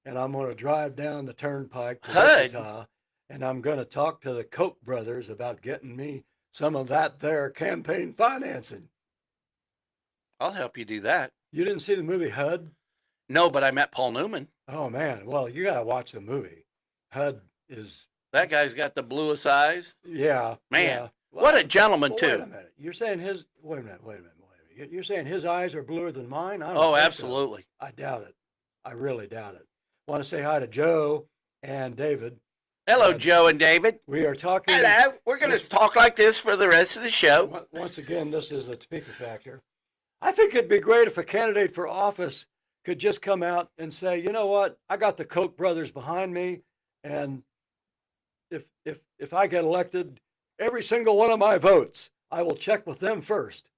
and I'm going to drive down the turnpike to Wichita, and I'm going to talk to the Koch brothers about getting me some of that there campaign financing. I'll help you do that. You didn't see the movie HUD? No, but I met Paul Newman. Oh man, well you got to watch the movie. HUD is. That guy's got the bluest eyes. Yeah, man. Yeah. Well, what a gentleman too. Wait a minute. You're saying his. Wait a minute. You're saying his eyes are bluer than mine? I don't Oh, think absolutely. So. I doubt it. I really doubt it. Want to say hi to Joe and David. Hello, Joe and David. We are talking. Hello. We're going to talk like this for the rest of the show. Once again, this is the Topeka Factor. I think it'd be great if a candidate for office could just come out and say, you know what, I got the Koch brothers behind me, and if I get elected, every single one of my votes, I will check with them first.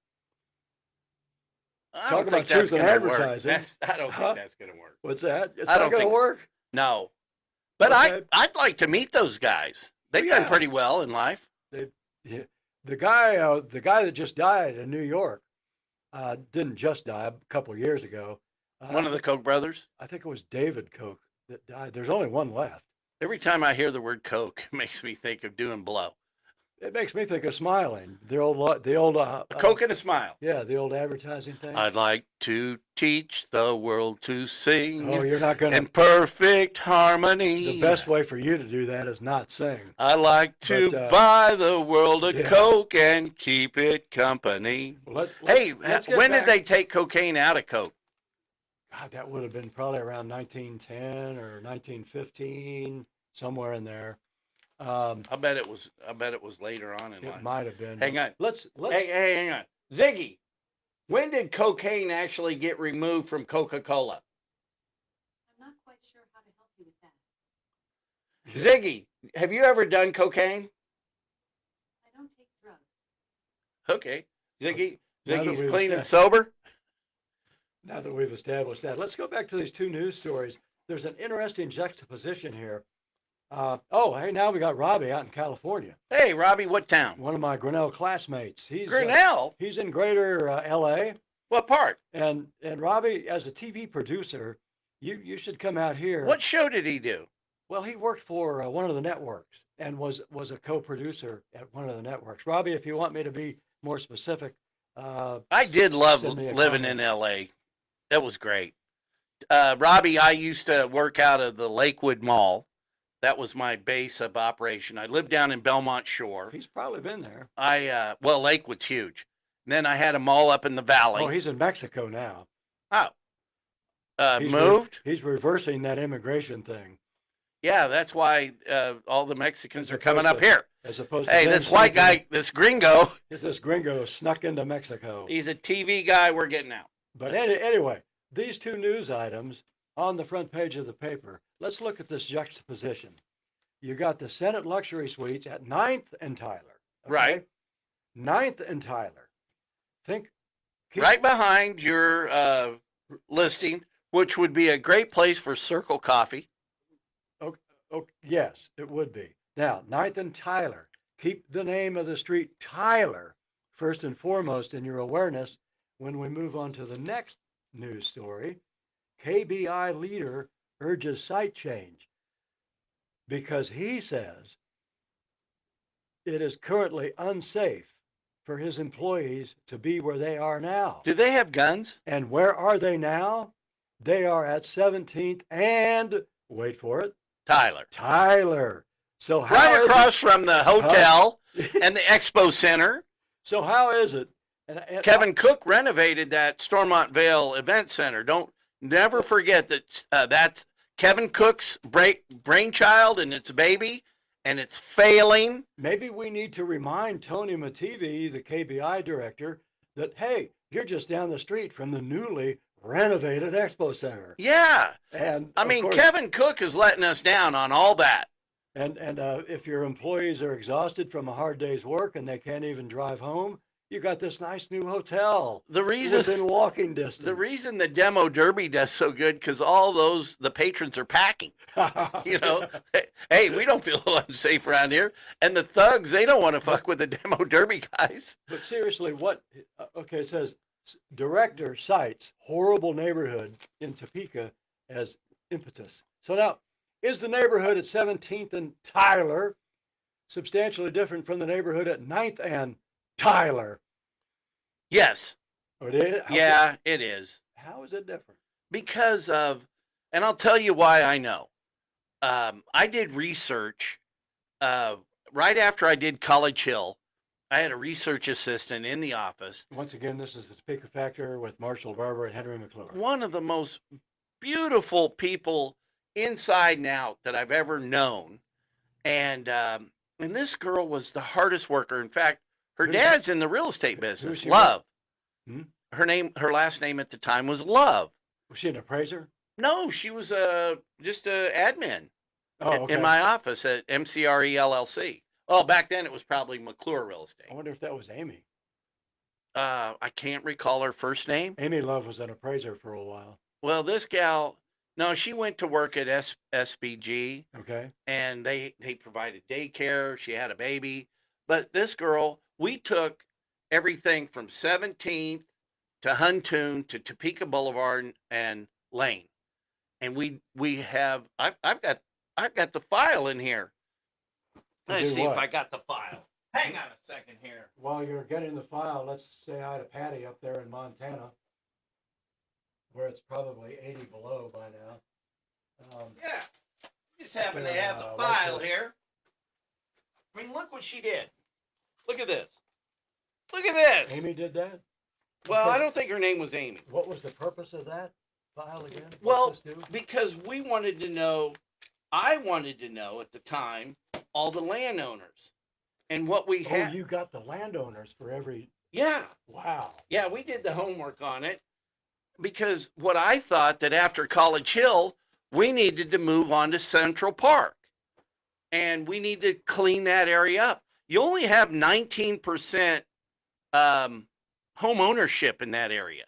Talk about truth in advertising. I don't think that's going to work. What's that? It's not going to work? No. But okay. I'd like to meet those guys. They've done pretty well in life. The guy that just died in New York didn't just die a couple of years ago. One of the Koch brothers? I think it was David Koch that died. There's only one left. Every time I hear the word Coke, it makes me think of doing blow. It makes me think of smiling. The old a Coke and a smile. Yeah, the old advertising thing. I'd like to teach the world to sing. Oh, you're not going to. In perfect harmony. The best way for you to do that is not sing. I like to buy the world a Coke and keep it company. Let's when did they take cocaine out of Coke? God, that would have been probably around 1910 or 1915, somewhere in there. I bet it was later on in life. It might have been. Hang on. Let's. Hey, hang on. Ziggy, when did cocaine actually get removed from Coca-Cola? I'm not quite sure how to help you with that. Ziggy, have you ever done cocaine? I don't take drugs. Okay. Ziggy's clean and sober? Now that we've established that, let's go back to these two news stories. There's an interesting juxtaposition here. Hey, now we got Robbie out in California. Hey, Robbie, what town? One of my Grinnell classmates. Grinnell? He's in greater L.A. What part? And Robbie, as a TV producer, you should come out here. What show did he do? Well, he worked for one of the networks and was a co-producer at one of the networks. Robbie, if you want me to be more specific. I did love living in L.A. That was great. Robbie, I used to work out of the Lakewood Mall. That was my base of operation. I lived down in Belmont Shore. He's probably been there. Well, Lakewood's huge. And then I had a mall up in the valley. Oh, he's in Mexico now. Oh. Moved? He's reversing that immigration thing. Yeah, that's why all the Mexicans are coming up here. As opposed to this white guy, this gringo. This gringo snuck into Mexico. He's a TV guy. We're getting out. But anyway, these two news items on the front page of the paper, let's look at this juxtaposition. you got the Senate Luxury Suites at 9th and Tyler. Right. 9th and Tyler. Think. Right behind your listing, which would be a great place for Circle Coffee. Okay, yes, it would be. Now, 9th and Tyler. Keep the name of the street Tyler first and foremost in your awareness when we move on to the next news story. KBI leader urges site change because he says it is currently unsafe for his employees to be where they are now. Do they have guns? And where are they now? They are at 17th and, wait for it, Tyler. So how Right is across from the hotel and the Expo Center. So how is it? And Kevin Cook renovated that Stormont Vale Event Center. Never forget that that's Kevin Cook's brainchild and it's a baby and it's failing. maybe we need to remind Tony Mativi, the KBI director, that, hey, you're just down the street from the newly renovated Expo Center. Yeah. And I of mean, course, Kevin Cook is letting us down on all that. and if your employees are exhausted from a hard day's work and they can't even drive home, you got this nice new hotel The reason within walking distance. the reason the demo derby does so good because all the patrons are packing. You know, hey, we don't feel unsafe around here, and the thugs they don't want to fuck with the demo derby guys. But seriously, what? Okay, it says director cites horrible neighborhood in Topeka as impetus. So now, is the neighborhood at 17th and Tyler substantially different from the neighborhood at 9th and Tyler? Yes, Or it is? yeah, it is How is it different? because of, and I'll tell you why I know. I did research right after I did College Hill. I had a research assistant in the office. Once again, this is the Topeka Factor with Marshall Barber and Henry McClure. One of the most beautiful people inside and out that I've ever known, and this girl was the hardest worker. In fact, her Who's dad's in the real estate who's business. she Love. Hmm? Her last name at the time was Love. Was she an appraiser? No, she was just a admin Oh, okay. in my office at MCRE LLC. Oh, back then it was probably McClure Real I Estate. wonder if that was Amy. I can't recall her first name. Amy Love was an appraiser for a while. Well, this gal, no, she went to work at SBG. Okay. And they provided daycare. She had a baby. But this girl, we took everything from 17th to Huntoon to Topeka Boulevard and Lane. And we have I've got the file in here. To Let's do see if what? I got the file. Hang on a second here. While you're getting the file, let's say hi to Patty up there in Montana, where it's probably 80 below by now. Yeah. Just happen to Yeah, have the like file this. here. I mean, look what she did. Look at this. Look at this. Amy did that? Well, I Okay. don't think her name was Amy. What was the purpose of that file again? What's Well, this do? because we wanted to know, I wanted to know at the time, all the landowners and what we Oh, had. you got the landowners for every. Yeah. Wow. Yeah, we did the homework on it because what I thought that after College Hill, we needed to move on to Central Park and we need to clean that area up. You only have 19% home ownership in that area.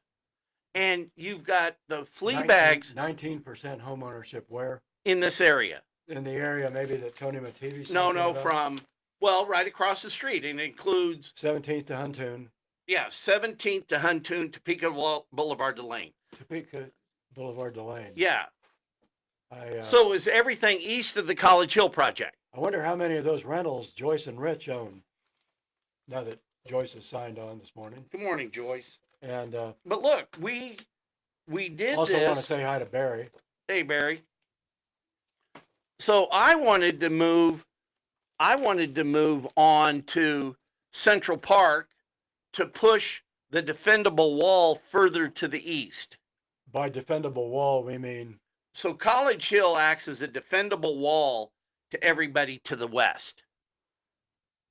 And you've got the flea bags 19% home ownership where? in this area. In the area maybe that Tony Mativi's No, talking no, about? from, well, right across the street. And it includes, 17th to Huntoon, 17th to Huntoon, Topeka Boulevard to Lane. Topeka Boulevard to Lane. Yeah. I, So is everything east of the College Hill project. I wonder how many of those rentals Joyce and Rich own, now that Joyce has signed on this morning. Good morning, Joyce. And But look, we did also this. want to say hi to Barry. Hey, Barry. So I wanted to move on to Central Park to push the defendable wall further to the east. By defendable wall, we mean, So College Hill acts as a defendable wall to everybody to the west.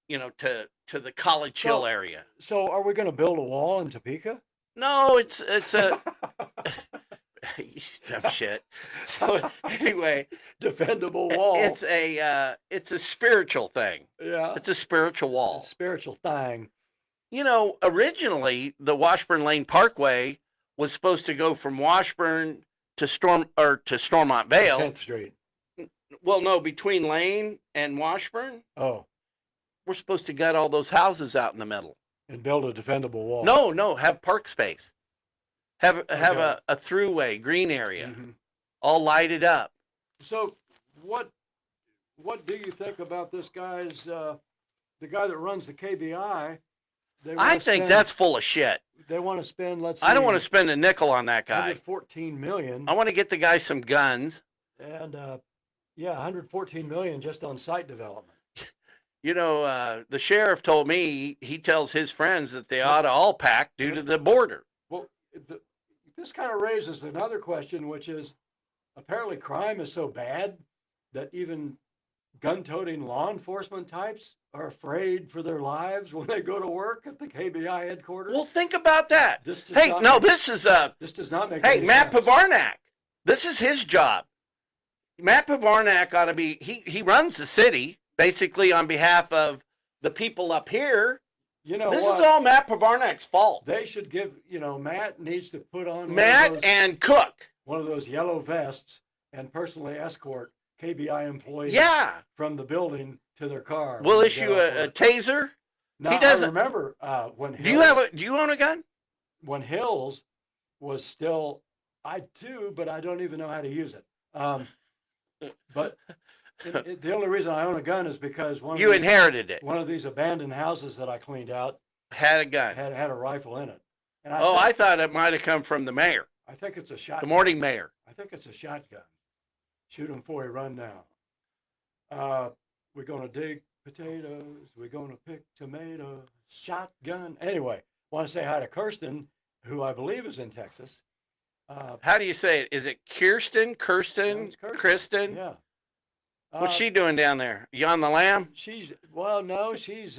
You know, to the College Hill So- area. so are we going to build a wall in Topeka? No, it's a Dumb shit. So anyway, Defendable wall. it's a spiritual thing. Yeah. It's a spiritual A wall. spiritual thing. You know, originally the Washburn Lane Parkway was supposed to go from Washburn to Stormont Vale. 10th Street. Well, no, between Lane and Washburn, Oh, we're supposed to gut all those houses out in the middle. and build a defendable wall. No, have park space. Have Okay. a throughway, green area, Mhm. all lighted up. So what do you think about this guy's, the guy that runs the KBI? I think that's full of shit. They want to spend, let's I don't see, want to spend a nickel on that guy. 114 million. I want to get the guy some guns. And, yeah, 114 million just on site development. You know, the sheriff told me he tells his friends that they ought to all pack due to the border. Well, this kind of raises another question, which is apparently crime is so bad that even gun-toting law enforcement types are afraid for their lives when they go to work at the KBI headquarters. Well, think about that. This does Hey, not no, make- this is This does not make hey, any Matt sense. Pavarnak. This is his job. Matt Pavarnak ought to be, he runs the city basically on behalf of the people up here. You know This what? is all Matt Pavarnak's fault. They should give, Matt needs to put on Matt and Cook. one of those yellow vests and personally escort KBI employees Yeah. from the building to their car. We'll when they issue get off a work. taser. Now, he doesn't- I remember when Do you own a gun? when Hills was still, I do, but I don't even know how to use it. But the only reason I own a gun is because You inherited it. one of these abandoned houses that I cleaned out Had a gun. had a rifle in it. And I thought it might have come from the mayor, I think it's a the shotgun. morning mayor. I think it's a shotgun. Shoot 'em before he run down. We're gonna dig potatoes. We're gonna pick tomatoes. Shotgun. Anyway, want to say hi to Kirsten, who I believe is in Texas. How do you say it? Is it Kirsten, No, Kristen, it's Kirsten. Kristen? Yeah. What's she doing down there? You on the lam? She's she's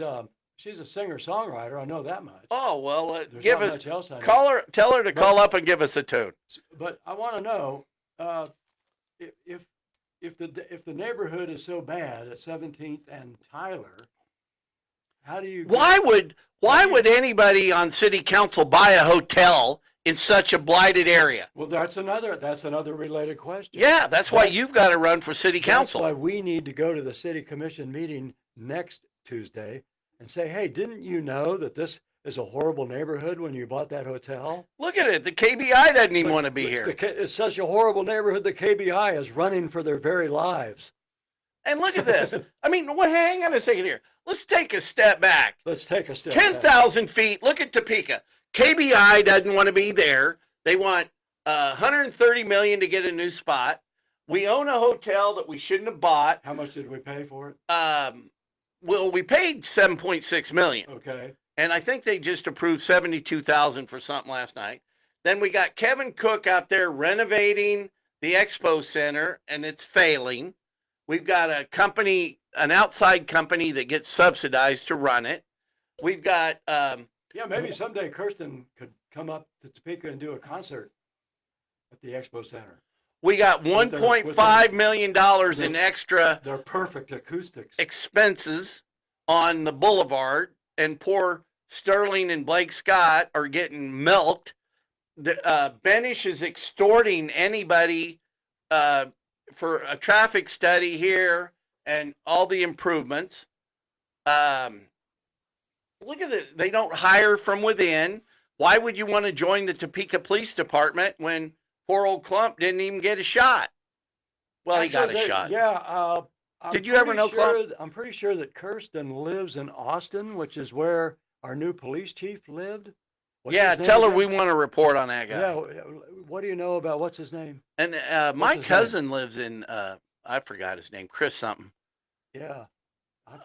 a singer-songwriter. I know that much. Oh, well, There's give not us, much else I know. tell her to But- call up and give us a tune. But I want to know if the neighborhood is so bad at 17th and Tyler, how do you? Why would anybody on city council buy a hotel in such a blighted area? Well, that's another related question. Yeah, that's why That's- you've got to run for city That's council. why we need to go to the city commission meeting next Tuesday and say, hey, didn't you know that this is a horrible neighborhood when you bought that hotel? Look at it. The KBI doesn't even want to be here. It's such a horrible neighborhood. The KBI is running for their very lives. And look at this. I mean, well, hang on a second here. Let's take a step back. Let's take a step back. 10,000 feet. Look at Topeka. KBI doesn't want to be there. They want 130 million to get a new spot. We own a hotel that we shouldn't have bought. How much did we pay for it? Well, we paid 7.6 million. Okay. And I think they just approved 72,000 for something last night. Then we got Kevin Cook out there renovating the Expo Center, and it's failing. We've got a company, an outside company that gets subsidized to run it. We've got Yeah, maybe someday Kirsten could come up to Topeka and do a concert at the Expo Center. we got their- $1.5 million in extra They're perfect acoustics. expenses on the boulevard, and poor Sterling and Blake Scott are getting milked. Benish is extorting anybody for a traffic study here and all the improvements. Look at it. They don't hire from within. Why would you want to join the Topeka Police Department when poor old Clump didn't even get a shot? Well, he got a Actually, shot. Yeah. Did you ever know Clump? I'm pretty sure that Kirsten lives in Austin, which is where our new police chief lived. What's Yeah, his name tell her again? we want to report on that guy. Yeah. What do you know about what's his name? And What's my his cousin lives in, I forgot his name, Chris something. Yeah.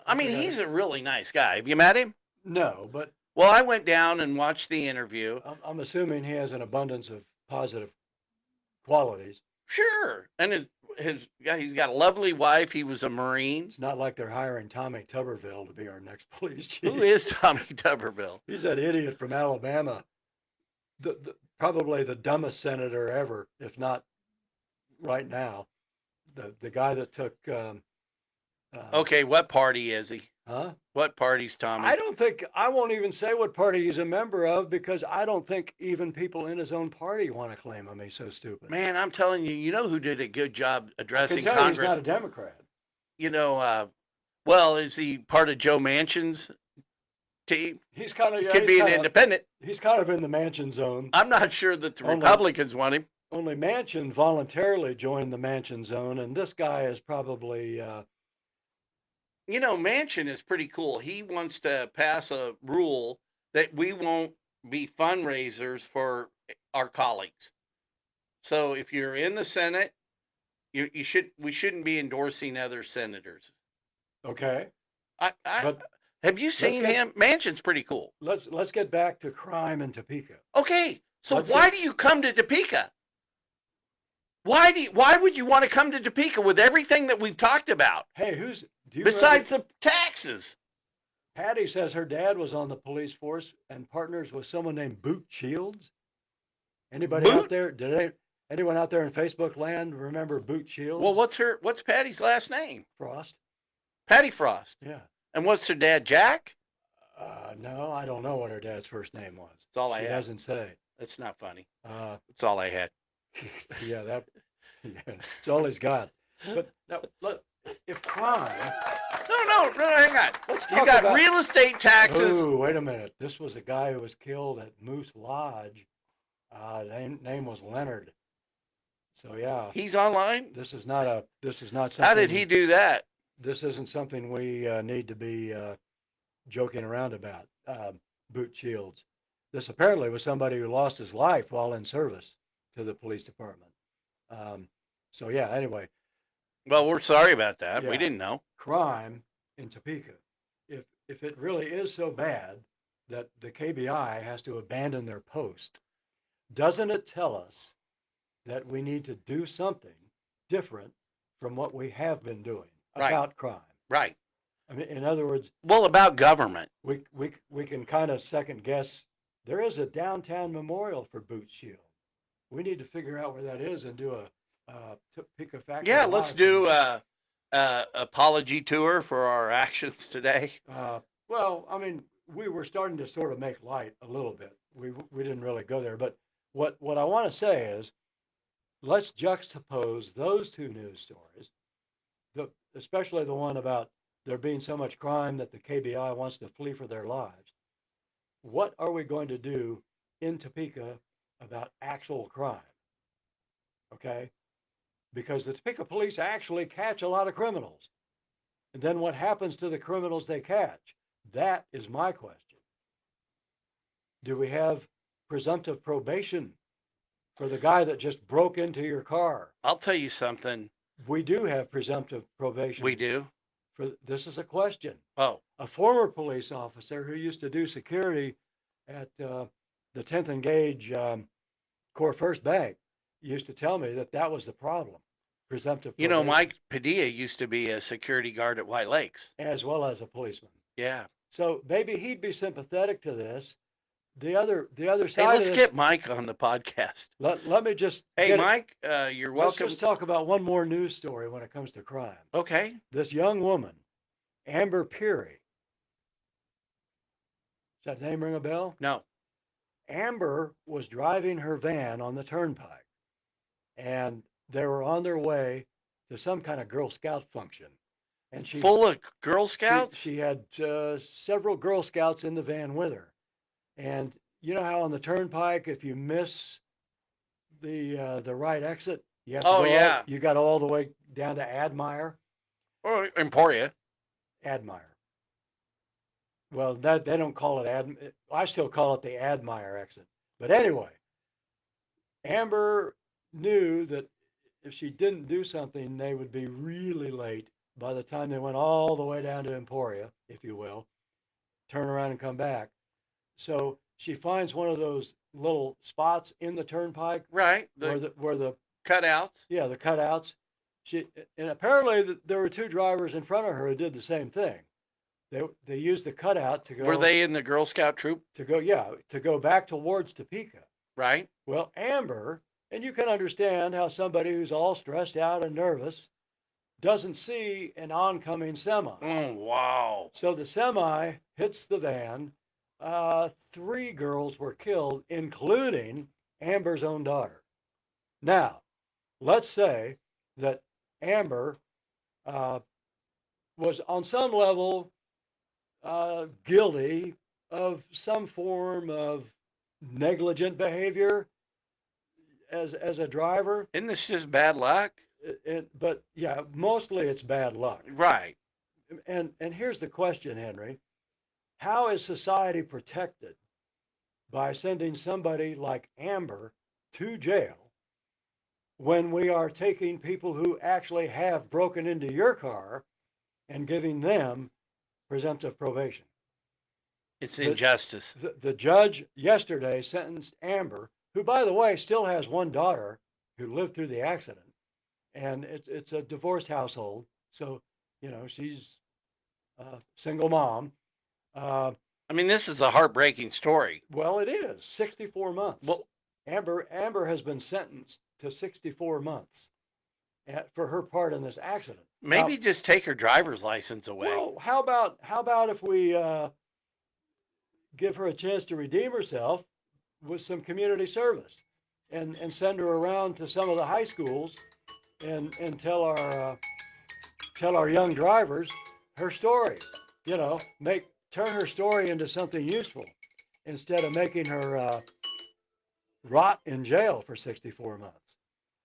I mean, forgot he's it. a really nice guy. Have you met him? No, but Well, I went down and watched the interview. I'm assuming he has an abundance of positive qualities. Sure. And he's got a lovely wife. He was a Marine. It's not like they're hiring Tommy Tuberville to be our next police chief. Who is Tommy Tuberville? He's that idiot from Alabama. probably the dumbest senator ever, if not right now. The guy that took, Okay, what party is he? huh? What party's Tommy? I won't even say what party he's a member of because I don't think even people in his own party want to claim him. He's so stupid. Man, I'm telling you, you know who did a good job I can addressing tell you he's Congress? not a Democrat. You know, well, is he part of Joe Manchin's team? He's kind of, He could be an independent. He's kind of in the Manchin zone. I'm not sure that the Only- Republicans want him. Only Manchin voluntarily joined the Manchin zone, and this guy is probably, You know, Manchin is pretty cool. He wants to pass a rule that we won't be fundraisers for our colleagues. So if you're in the Senate, we shouldn't be endorsing other senators. okay. But have you seen him? Manchin's pretty cool. Let's get back to crime in Topeka. Okay, so Let's why get- do you come to Topeka? Why would you want to come to Topeka with everything that we've talked about Hey, do you besides the taxes? Patty says her dad was on the police force and partners with someone named Boot Shields. Anybody out Boot? there? Anyone out there in Facebook land remember Boot Shields? Well, what's Patty's last name? Frost? Patty Frost. Yeah. And what's her dad, Jack? No, I don't know what her dad's first name was. That's all I She have. doesn't say. That's not funny. Uh, That's all I had. yeah, it's all he's got. But now, if crime, No, hang on. let's You talk got about real estate taxes. Oh, wait a minute. This was a guy who was killed at Moose Lodge. Name was Leonard. So yeah, He's online. this is not something. How did he do that? This isn't something we need to be joking around about. Boot Shields. This apparently was somebody who lost his life while in service to the police department. So yeah. Anyway, Well, we're sorry about that. We Yeah. didn't know. crime in Topeka. If it really is so bad that the KBI has to abandon their post, doesn't it tell us that we need to do something different from what we have been doing Right. about crime? Right. I mean, in other words, Well, about government. we can kind of second guess. There is a downtown memorial for Boot Shield. We need to figure out where that is and do a Topeka Factory. Yeah, let's Live do thing. a apology tour for our actions today. Well, I mean, we were starting to sort of make light a little bit. We didn't really go there, but what I want to say is, let's juxtapose those two news stories, especially the one about there being so much crime that the KBI wants to flee for their lives. What are we going to do in Topeka about actual crime? Okay, because the Topeka police actually catch a lot of criminals. And then what happens to the criminals they catch? That is my question. Do we have presumptive probation for the guy that just broke into your car? I'll tell you something. We do have presumptive probation. We do. This is a question. Oh, A former police officer who used to do security at the 10th and Gage Core First Bank used to tell me that was the problem. Presumptive you know, probation, Mike Padilla used to be a security guard at White Lakes. as well as a policeman. Yeah. So maybe he'd be sympathetic to this. The other Hey, side let's of this, get Mike on the podcast. let me just Hey, get it- Mike, you're let's welcome. just talk about one more news story when it comes to crime. Okay. This young woman, Amber Peary. Does that name ring a bell? No. Amber was driving her van on the turnpike, and they were on their way to some kind of Girl Scout function. And Full of Girl Scouts? She had several Girl Scouts in the van with her. And you know how on the turnpike, if you miss the right exit, you have to Oh, go yeah. you got all the way down to Admire. Or Emporia. Admire. Well, that they don't call it I still call it the Admire exit. But anyway, Amber knew that if she didn't do something, they would be really late by the time they went all the way down to Emporia, if you will, turn around and come back. So she finds one of those little spots in the turnpike Right. where The the cutouts. yeah, the cutouts. And apparently there were two drivers in front of her who did the same thing. They used the cutout to go. Were they in the Girl Scout troop? to go back towards Topeka. right? Well, Amber, and you can understand how somebody who's all stressed out and nervous doesn't see an oncoming semi. Oh, wow. So the semi hits the van. Three girls were killed, including Amber's own daughter. Now, let's say that Amber uh, was on some level guilty of some form of negligent behavior as a driver. Isn't this just bad luck? But yeah, mostly it's bad luck. Right. And here's the question, Henry: how is society protected by sending somebody like Amber to jail when we are taking people who actually have broken into your car and giving them presumptive probation? It's The, injustice. the judge yesterday sentenced Amber, who, by the way, still has one daughter who lived through the accident, and it's a divorced household, so she's a single mom. Uh, I mean, this is a heartbreaking story. well, it is 64 months. Well, Amber has been sentenced to 64 months for her part in this accident. maybe just take her driver's license away. Well, how about if we give her a chance to redeem herself with some community service, and send her around to some of the high schools, and tell our young drivers her story. Turn her story into something useful instead of making her rot in jail for 64 months.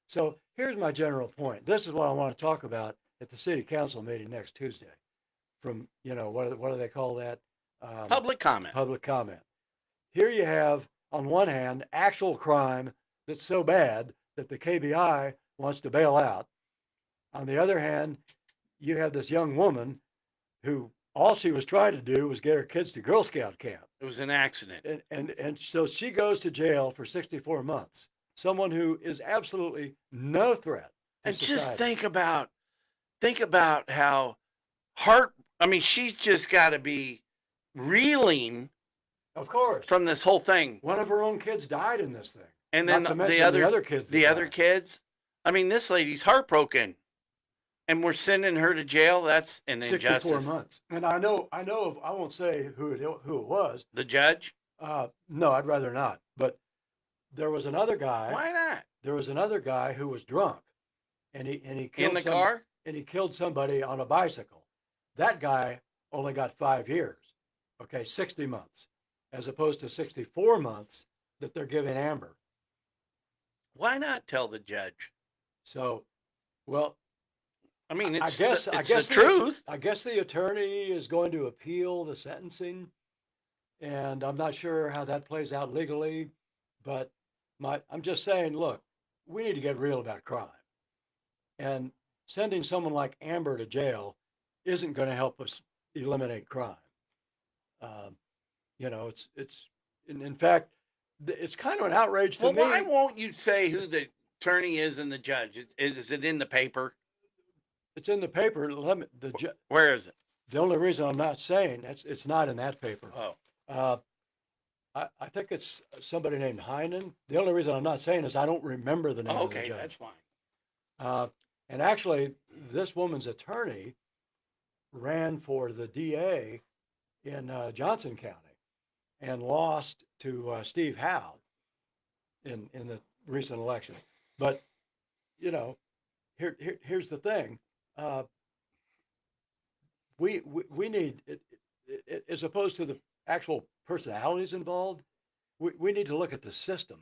So here's my general point. This is what I want to talk about at the city council meeting next Tuesday. From what do they call that? Public comment. Public comment. Here you have, on one hand, actual crime that's so bad that the KBI wants to bail out. On the other hand, you have this young woman who all she was trying to do was get her kids to Girl Scout camp. It was an accident. And so she goes to jail for 64 months. Someone who is absolutely no threat to And society. just think about how she's just got to be reeling Of course. from this whole thing. One of her own kids died in this thing. And then Not to the mention other kids. the that other died. kids. I mean, this lady's heartbroken, and we're sending her to jail. That's an 64 injustice. months. And I won't say who it was. The judge? No, I'd rather not. But there was another guy. Why not? There was another guy who was drunk, and he killed In the car? and he killed somebody on a bicycle. That guy only got 5 years. Okay, 60 months, as opposed to 64 months that they're giving Amber. Why not tell the judge? So, well, I mean, I it's guess the truth. I guess the attorney is going to appeal the sentencing, and I'm not sure how that plays out legally, but I'm just saying, look, we need to get real about crime, and sending someone like Amber to jail isn't going to help us eliminate crime. It's in fact, it's kind of an outrage to Well, me. why won't you say who the attorney is and the judge? Is it in the paper? It's in the paper. Where is it? The only reason I'm not saying it's not in that paper. Oh, I think it's somebody named Highland. The only reason I'm not saying is I don't remember the name of the okay, judge. that's fine. And actually, this woman's attorney ran for the DA in Johnson County and lost to Steve Howe in the recent election. But here's the thing: we need, as opposed to the actual personalities involved, we need to look at the system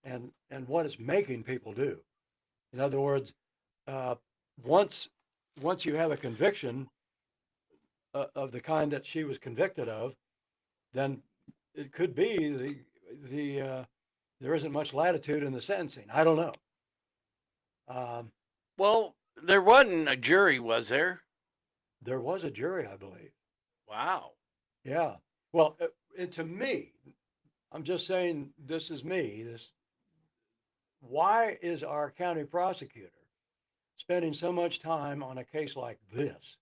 and what it's making people do. In other words, once you have a conviction of the kind that she was convicted of, then it could be there isn't much latitude in the sentencing. I don't know. Well, there wasn't a jury, was there? There was a jury, I believe. Wow. Yeah. Well, and to me, I'm just saying, this is me. Why is our county prosecutor spending so much time on a case like this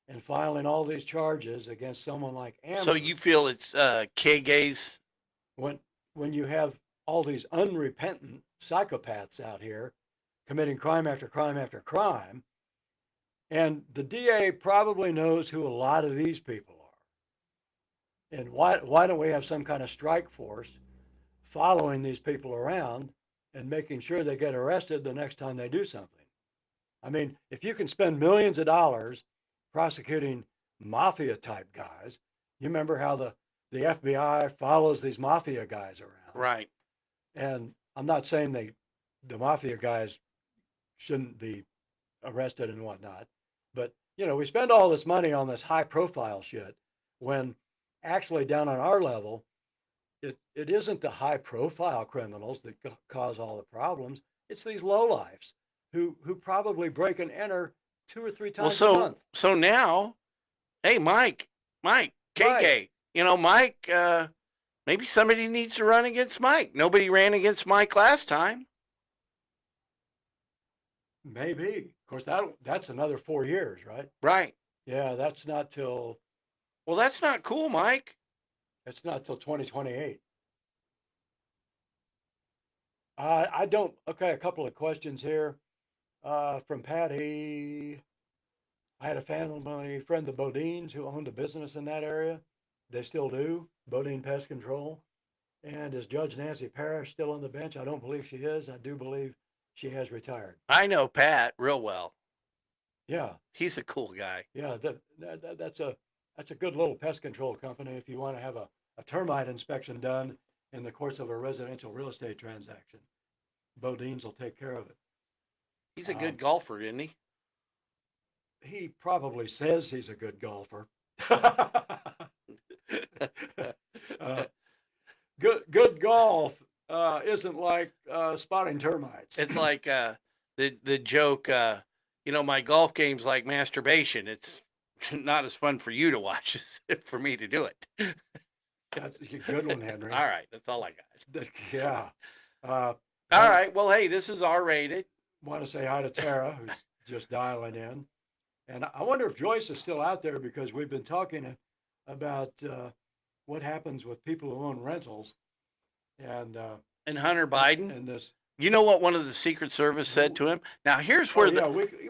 and filing all these charges against someone like Amber? So you feel it's Kege's? when you have all these unrepentant psychopaths out here committing crime after crime after crime. And the DA probably knows who a lot of these people are. And why don't we have some kind of strike force following these people around and making sure they get arrested the next time they do something? I mean, if you can spend millions of dollars prosecuting mafia type guys, you remember how the FBI follows these mafia guys around. Right. And I'm not saying the mafia guys shouldn't be arrested and whatnot, but we spend all this money on this high profile shit when actually down on our level, it isn't the high profile criminals that cause all the problems. It's these lowlifes who probably break and enter 2 or 3 times a month. So now, hey, Mike, KK, Mike, maybe somebody needs to run against Mike. Nobody ran against Mike last time. Maybe. Of course, that's another 4 years, right? Right. Yeah, that's not till. Well, that's not cool, Mike. It's not till 2028. I don't. Okay, a couple of questions here from Patty. I had a family friend, the Bodines, who owned a business in that area. They still do, Bodine Pest Control. And is Judge Nancy Parrish still on the bench? I don't believe she is. I do believe she has retired. I know Pat real well. Yeah. He's a cool guy. Yeah, that's a good little pest control company if you want to have a termite inspection done in the course of a residential real estate transaction. Bodines will take care of it. He's a good golfer, isn't he? He probably says he's a good golfer. Good golf isn't like spotting termites. It's like the joke, my golf game's like masturbation. It's not as fun for you to watch as for me to do it. That's a good one, Henry. All right, that's all I got. Yeah. All right, well, hey, this is R-rated. Want to say hi to Tara, who's just dialing in. And I wonder if Joyce is still out there, because we've been talking about what happens with people who own rentals. And Hunter Biden. And this. You know what one of the Secret Service said to him? Now, here's where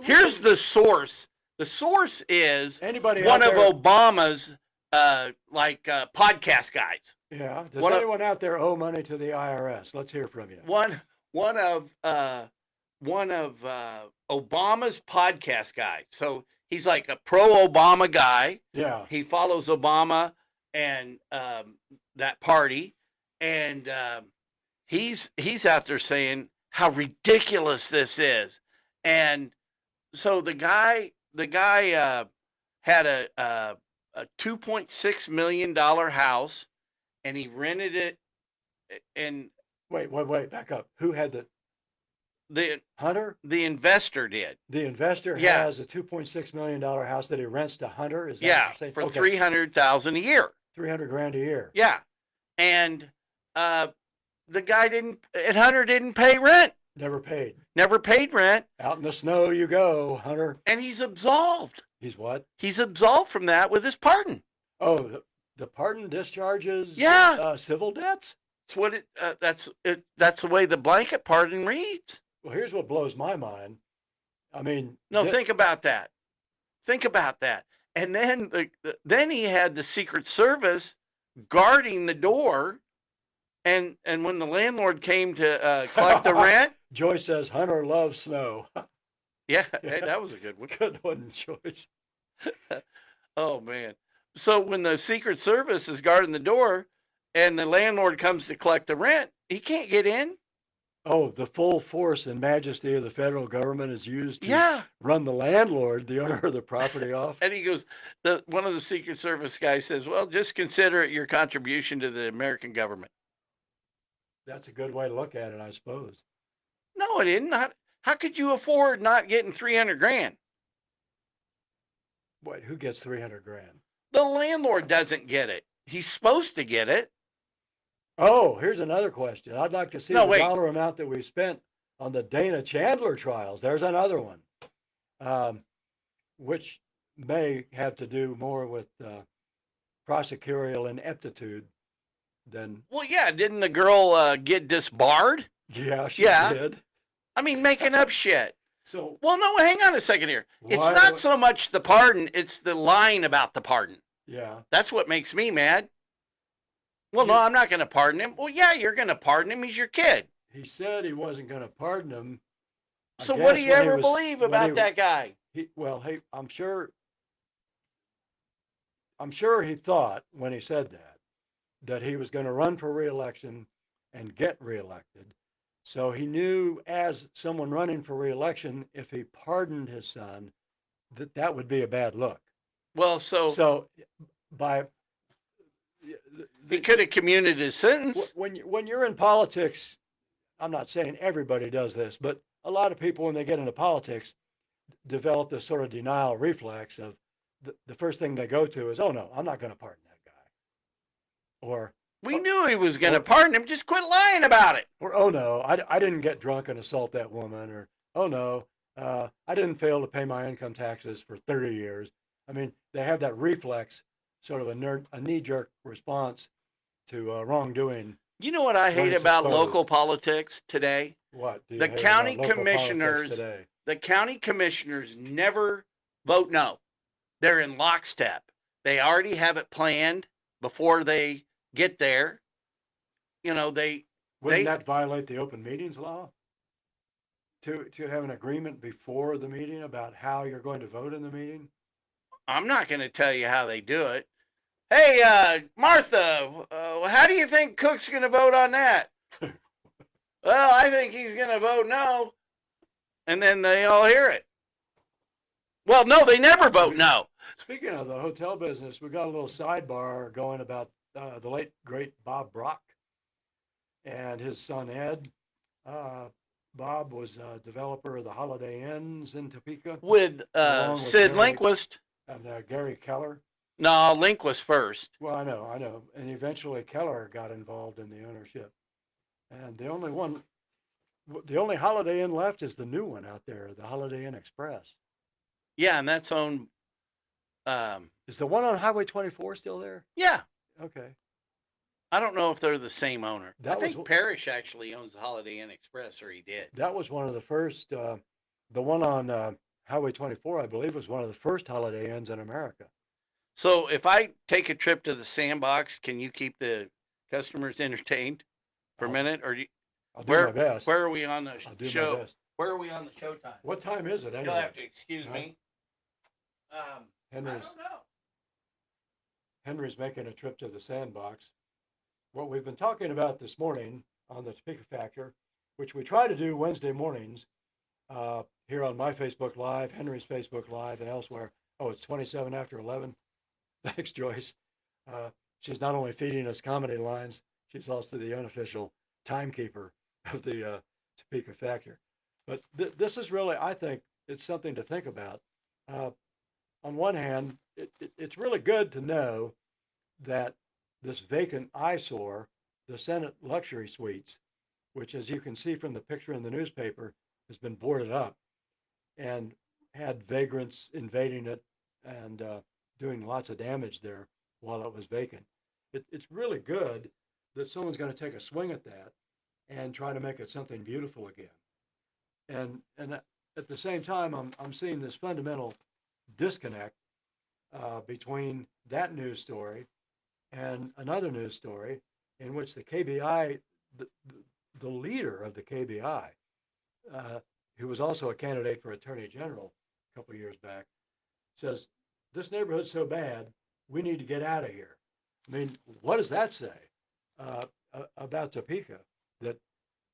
here's the source. The source is anybody one of there, Obama's podcast guys. Yeah. Does anyone out there owe money to the IRS? Let's hear from you. One of Obama's podcast guys. So he's like a pro-Obama guy. Yeah. He follows Obama and that party, and he's out there saying how ridiculous this is. And so the guy had a $2.6 million house, and he rented it. And wait, back up. Who had the Hunter? The investor did. The investor has a $2.6 million house that he rents to Hunter. Is that what you're saying? For $300,000 a year. $300,000 a year. Yeah, and the guy Hunter didn't pay rent. Never paid rent. Out in the snow you go, Hunter. And he's absolved. He's what? He's absolved from that with his pardon. Oh, the pardon discharges civil debts? That's what that's the way the blanket pardon reads. Well, here's what blows my mind. I mean, think about that. And then he had the Secret Service guarding the door, and when the landlord came to collect the rent, Joyce says Hunter loves snow. Yeah, hey, that was a good one. Good one, Joyce. Oh man! So when the Secret Service is guarding the door, and the landlord comes to collect the rent, he can't get in. Oh, the full force and majesty of the federal government is used to run the landlord, the owner of the property, off. And he goes, one of the Secret Service guys says, well, just consider it your contribution to the American government. That's a good way to look at it, I suppose. No, it isn't. How could you afford not getting $300,000? Wait, who gets $300,000? The landlord doesn't get it. He's supposed to get it. Oh, here's another question. I'd like to see the dollar amount that we spent on the Dana Chandler trials. There's another one, which may have to do more with prosecutorial ineptitude then Well, yeah, didn't the girl get disbarred? yeah, she Yeah. did. I mean, making up shit. So Well, no, hang on a second here. It's Why- not so much the pardon, it's the lying about the pardon. yeah, That's what makes me mad. Well, no, You- I'm not going to pardon him. Well, yeah, you're going to pardon him. He's your kid. he said he wasn't going to pardon him. I So what do guess you when he ever was- believe when about he- that guy? Well, hey, I'm sure he thought when he said that he was going to run for reelection and get reelected. So he knew, as someone running for reelection, if he pardoned his son, that would be a bad look. Well, So by he could have commuted his sentence. when you're in politics, I'm not saying everybody does this, but a lot of people, when they get into politics, develop this sort of denial reflex of the first thing they go to is, oh no, I'm not going to pardon that guy. We knew he was going to pardon him. Just quit lying about it. Or oh no, I didn't get drunk and assault that woman. Or oh no, I didn't fail to pay my income taxes for 30 years. I mean, they have that reflex, sort of a knee-jerk response to wrongdoing. You know what I When hate it's about exposed. local politics today? What do you The hate county about local politics commissioners- today? The county commissioners never vote no. They're in lockstep. They already have it planned before they get there. You know, Wouldn't they- that violate the open meetings law? To have an agreement before the meeting about how you're going to vote in the meeting? I'm not going to tell you how they do it. Hey, Martha, how do you think Cook's going to vote on that? Well, I think he's going to vote no. And then they all hear it. Well, no, they never vote no. Speaking of the hotel business, we got a little sidebar going about the late great Bob Brock and his son Ed. Bob was a developer of the Holiday Inns in Topeka, With Along with Sid Gary. Lindquist. and Gary Keller. No, Lindquist first. Well, I know, and eventually Keller got involved in the ownership. And the only Holiday Inn left is the new one out there, the Holiday Inn Express. Yeah, and that's owned. Is the one on Highway 24 still there? Yeah, Okay. I don't know if they're the same owner. That I think was- Parrish actually owns the Holiday Inn Express, or he did. That was one of the first, the one on Highway 24, I believe, was one of the first Holiday Inns in America. So if I take a trip to the Sandbox, can you keep the customers entertained for a I'll- minute? Or I'll do my best. where are we on the I'll do my show? best. Where are we on the show time? What time is it You'll anyway? have to excuse Huh? me. I Henry's, don't know. Henry's making a trip to the Sandbox. What we've been talking about this morning on the Topeka Factor, which we try to do Wednesday mornings here on my Facebook Live, Henry's Facebook Live, and elsewhere. Oh, it's 27 after 11. Thanks, Joyce. She's not only feeding us comedy lines, she's also the unofficial timekeeper of the Topeka Factor. But this is really, I think, it's something to think about. On one hand, it's really good to know that this vacant eyesore, the Senate Luxury Suites, which, as you can see from the picture in the newspaper, has been boarded up and had vagrants invading it and doing lots of damage there while it was vacant. It's really good that someone's going to take a swing at that and try to make it something beautiful again. And at the same time, I'm seeing this fundamental disconnect between that news story and another news story in which the KBI, the leader of the KBI, who was also a candidate for Attorney General a couple of years back, says, this neighborhood's so bad, we need to get out of here. I mean, what does that say about Topeka? That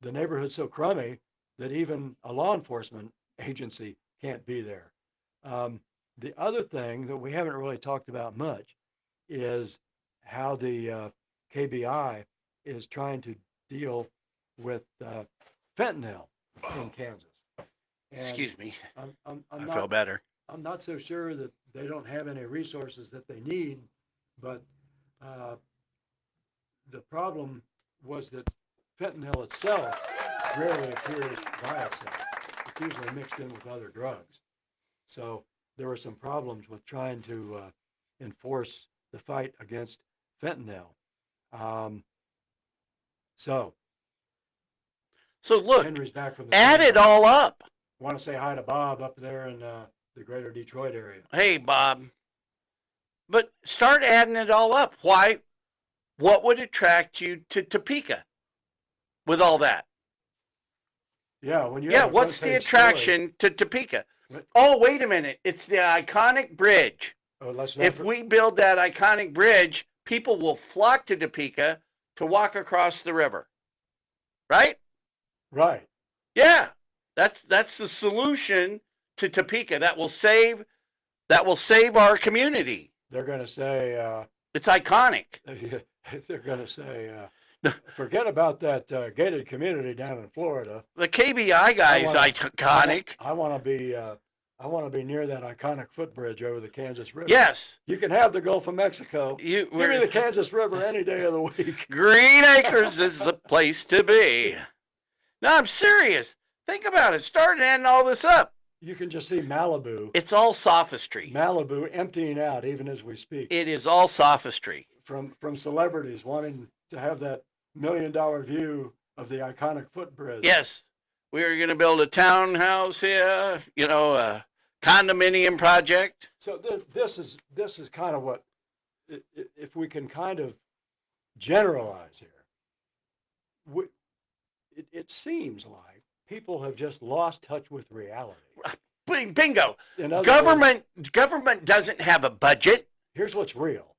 the neighborhood's so crummy that even a law enforcement agency can't be there. The other thing that we haven't really talked about much is how the KBI is trying to deal with fentanyl in Kansas. And Excuse me. I'm I not, feel better. I'm not so sure that they don't have any resources that they need, but the problem was that fentanyl itself rarely appears by itself. It's usually mixed in with other drugs. So there were some problems with trying to enforce the fight against fentanyl. So So look, Henry's back from the add it camp. all up. Want to say hi to Bob up there in the greater Detroit area. Hey, Bob. But start adding it all up. Why? What would attract you to Topeka with all that? Yeah, when you Yeah, have a what's the front-page story- attraction to Topeka? What? Oh, wait a minute. It's the iconic bridge. Oh, let's not If for- we build that iconic bridge, people will flock to Topeka to walk across the river. Right? right. Yeah. That's the solution to Topeka. That will save our community. They're going to say, It's iconic. they're going to say, forget about that gated community down in Florida. The KBI guy is iconic. I want to be near that iconic footbridge over the Kansas River. Yes. You can have the Gulf of Mexico. Give me the Kansas River any day of the week. Green Acres is the place to be. No, I'm serious. Think about it. Start adding all this up. You can just see Malibu. It's all sophistry. Malibu emptying out even as we speak. It is all sophistry. From celebrities wanting to have that $1 million view of the iconic footbridge. Yes. We are going to build a townhouse here, a condominium project. So this is kind of what, if we can kind of generalize here, it seems like people have just lost touch with reality. Bingo. In other words, Government doesn't have a budget. here's what's real.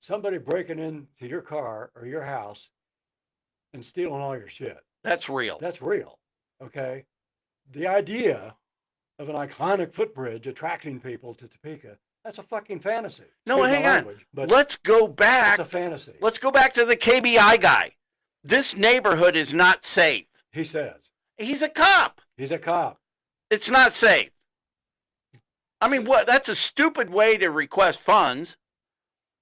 Somebody breaking into your car or your house and stealing all your shit. That's real. That's real. Okay. The idea of an iconic footbridge attracting people to Topeka, that's a fucking fantasy. No, Excuse hang my on. language, but Let's go back. it's a fantasy. Let's go back to the KBI guy. This neighborhood is not safe. He says. He's a cop. He's a cop. It's not safe. I mean, what? That's a stupid way to request funds.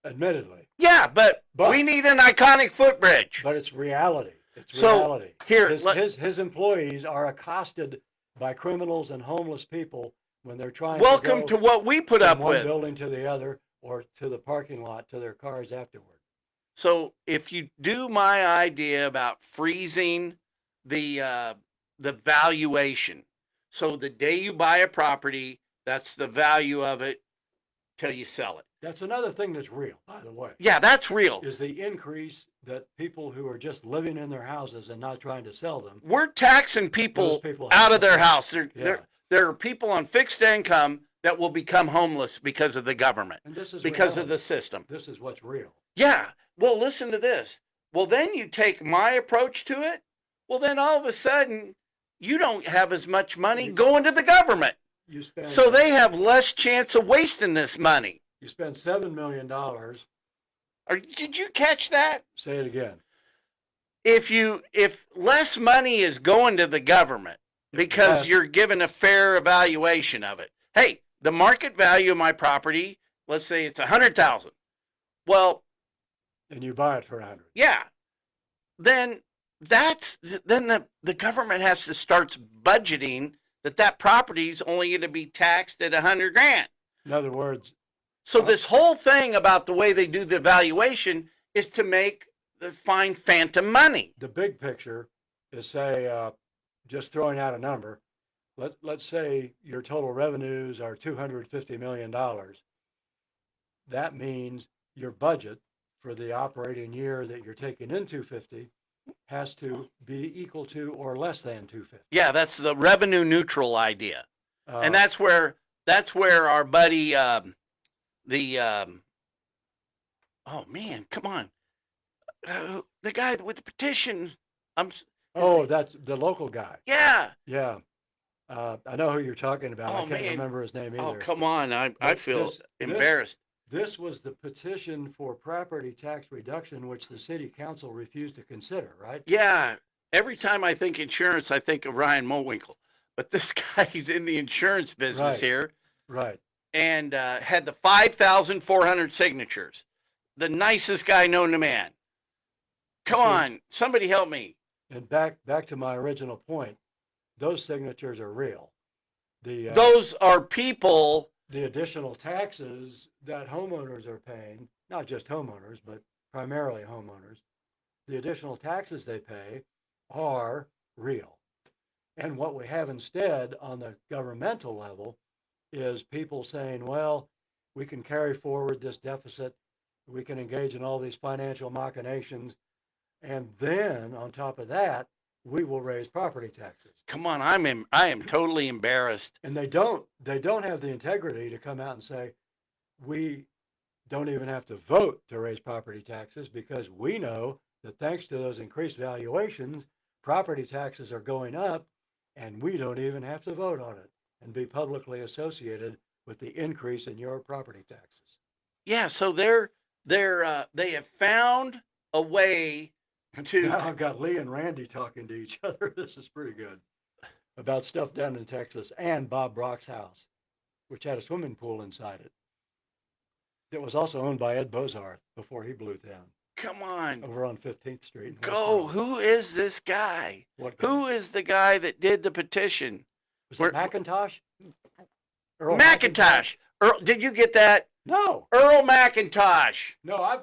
Admittedly. Yeah, but we need an iconic footbridge. But it's reality. It's So, reality. here, His employees are accosted by criminals and homeless people when they're trying Welcome to to go what we put up from one with. building to the other or to the parking lot to their cars afterward. So if you do my idea about freezing the valuation, so the day you buy a property, that's the value of it till you sell it. That's another thing that's real, by the way. Yeah, that's real. Is the increase that people who are just living in their houses and not trying to sell them. We're taxing people Those people out have of their to- house. Yeah. There are people on fixed income that will become homeless because of the government, And this is because of reality. the system. This is what's real. Yeah. Well, listen to this. Well, then you take my approach to it. Well, then all of a sudden, you don't have as much money going to the government. You spend So they have less chance of wasting this money. you spend $7 million. Did you catch that? Say it again. If less money is going to the government because Less. you're given a fair evaluation of it. Hey, the market value of my property, let's say it's 100,000. Well, And you buy it for 100. yeah. Then the government has to start budgeting that property's only going to be taxed at 100 grand. In other words, So this whole thing about the way they do the valuation is to find phantom money. the big picture is say, just throwing out a number. Let's say your total revenues are $250 million. That means your budget for the operating year that you're taking in 250 has to be equal to or less than 250. Yeah, that's the revenue neutral idea. And Uh, that's where our buddy oh man, come on. The guy with the petition. that's the local guy. Yeah. Yeah. I know who you're talking about. I Oh, can't man. remember his name Oh, either. come on. I But feel this- embarrassed. This was the petition for property tax reduction, which the city council refused to consider, right? Yeah. Every time I think insurance, I think of Ryan Mulwinkle. But this guy's in the insurance business Right. here Right. and had the 5,400 signatures. The nicest guy known to man. Come So- on. Somebody help me. And back to my original point, those signatures are real. The Those are people. the additional taxes that homeowners are paying, not just homeowners, but primarily homeowners, the additional taxes they pay are real. And what we have instead on the governmental level is people saying, well, we can carry forward this deficit, we can engage in all these financial machinations, and then on top of that, we will raise property taxes. Come on, I am totally embarrassed. And they don't have the integrity to come out and say, we don't even have to vote to raise property taxes because we know that thanks to those increased valuations, property taxes are going up and we don't even have to vote on it and be publicly associated with the increase in your property taxes. Yeah, so they have found a way to. Now I've got Lee and Randy talking to each other. This is pretty good. About stuff down in Texas and Bob Brock's house, which had a swimming pool inside it. It was also owned by Ed Bozarth before he blew town Come on, over on 15th Street. in West go. Harlem. Who is this guy? What guy? Who is the guy that did the petition? Was Where- it McIntosh? Earl McIntosh. Earl, did you get that? No, Earl McIntosh. no. I've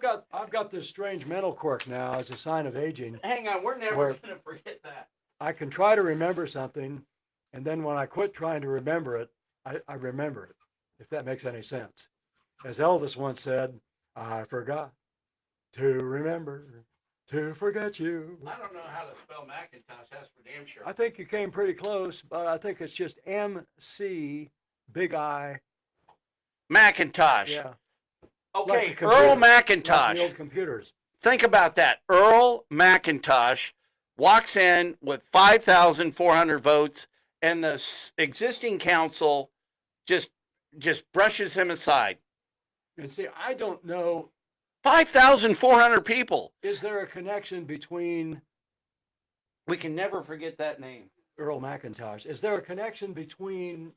got this strange mental quirk now as a sign of aging. Hang on, we're never Where- gonna forget that. I can try to remember something, and then when I quit trying to remember it, I remember it. If that makes any sense. As Elvis once said, I forgot to remember to forget you. I don't know how to spell McIntosh. That's for damn sure. I think you came pretty close, but I think it's just MC, big I. McIntosh. Yeah. Okay, Like the Earl computer. Like McIntosh. the old computers. Think about that. Earl McIntosh walks in with 5,400 votes, and the existing council just brushes him aside. And see, I don't know, 5,400 people. is there a connection between We can never forget that name. Earl McIntosh? Is there a connection between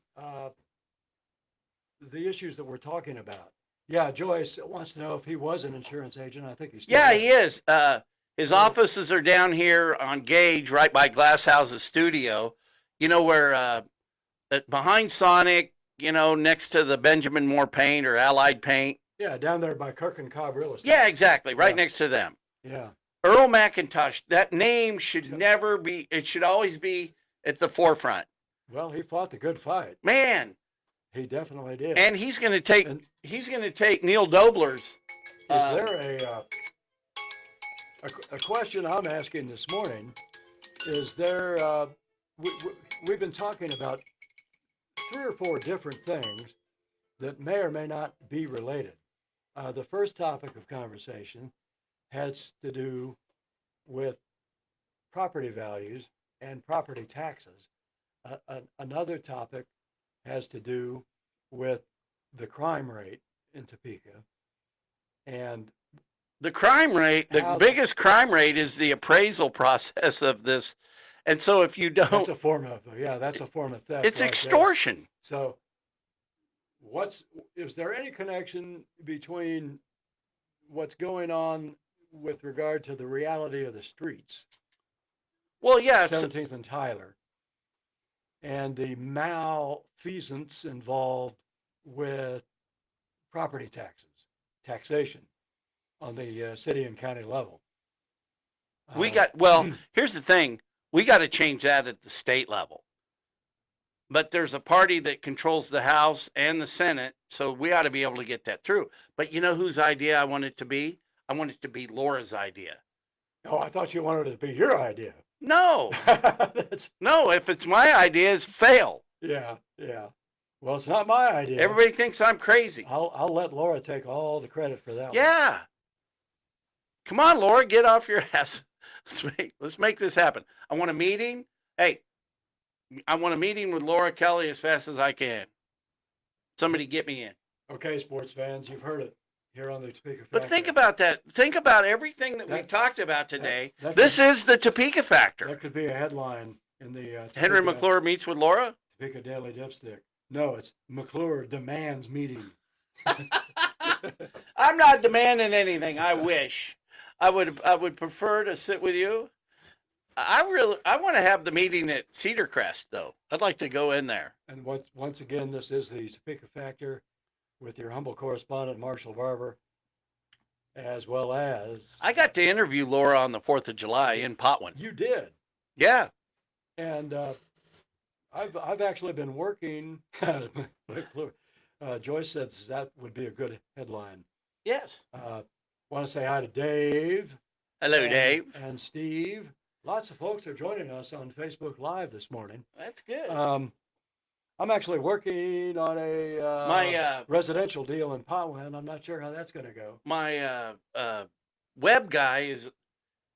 the issues that we're talking about? Yeah, Joyce wants to know if he was an insurance agent. I think he still Yeah, is. he is. His offices are down here on Gage, right by Glasshouse's studio. You know where behind Sonic, you know, next to the Benjamin Moore Paint or Allied Paint. Yeah, down there by Kirk and Cobb Real Estate. Yeah, exactly, right Yeah. next to them. Yeah. Earl McIntosh. That name should never be. It should always be at the forefront. Well, he fought the good fight. Man, He definitely did. and he's going to take. And- He's going to take Neil Dobler's. Is there a question I'm asking this morning? Is there? We've been talking about 3 or 4 different things that may or may not be related. The first topic of conversation has to do with property values and property taxes. Another topic has to do with the crime rate in Topeka. And The crime rate, the How- biggest crime rate is the appraisal process of this. And so if you don't, that's a form of theft. it's right there. extortion. So is there any connection between what's going on with regard to the reality of the streets, Well, yeah, it's, 17th and Tyler, and the malfeasance involved with property taxation on the city and county level? we Uh, got, well, here's the thing. We got to change that at the state level. But there's a party that controls the House and the Senate, so we ought to be able to get that through. But you know whose idea I want it to be? I want it to be Laura's idea. Oh, I thought you wanted it to be your idea. No, That's, no, if it's my idea, it's fail. yeah. Well, it's not my idea. Everybody thinks I'm crazy. I'll let Laura take all the credit for that one. Yeah. Come on, Laura, get off your ass. Let's make this happen. I want a meeting. Hey, I want a meeting with Laura Kelly as fast as I can. Somebody get me in. Okay, sports fans, you've heard it here on the Topeka But Factor. think about that. Think about everything that we That- talked about today. that This could- is the Topeka Factor. That could be a headline in the Henry Topeka- McClure meets with Laura. Topeka Daily Dipstick. No, it's McClure demands meeting. I'm not demanding anything. I wish. I would prefer to sit with you. I want to have the meeting at Cedar Crest though. I'd like to go in there. And once again, this is the Topeka Factor with your humble correspondent, Marshall Barber. as well as I got to interview Laura on the 4th of July in Potwin. you did. Yeah. And I've actually been working. Joyce says that would be a good headline. Yes. Want to say hi to Dave. Hello, and- Dave. And Steve. Lots of folks are joining us on Facebook Live this morning. That's good. I'm actually working on a my residential deal in Potwin. I'm not sure how that's going to go. my web guy is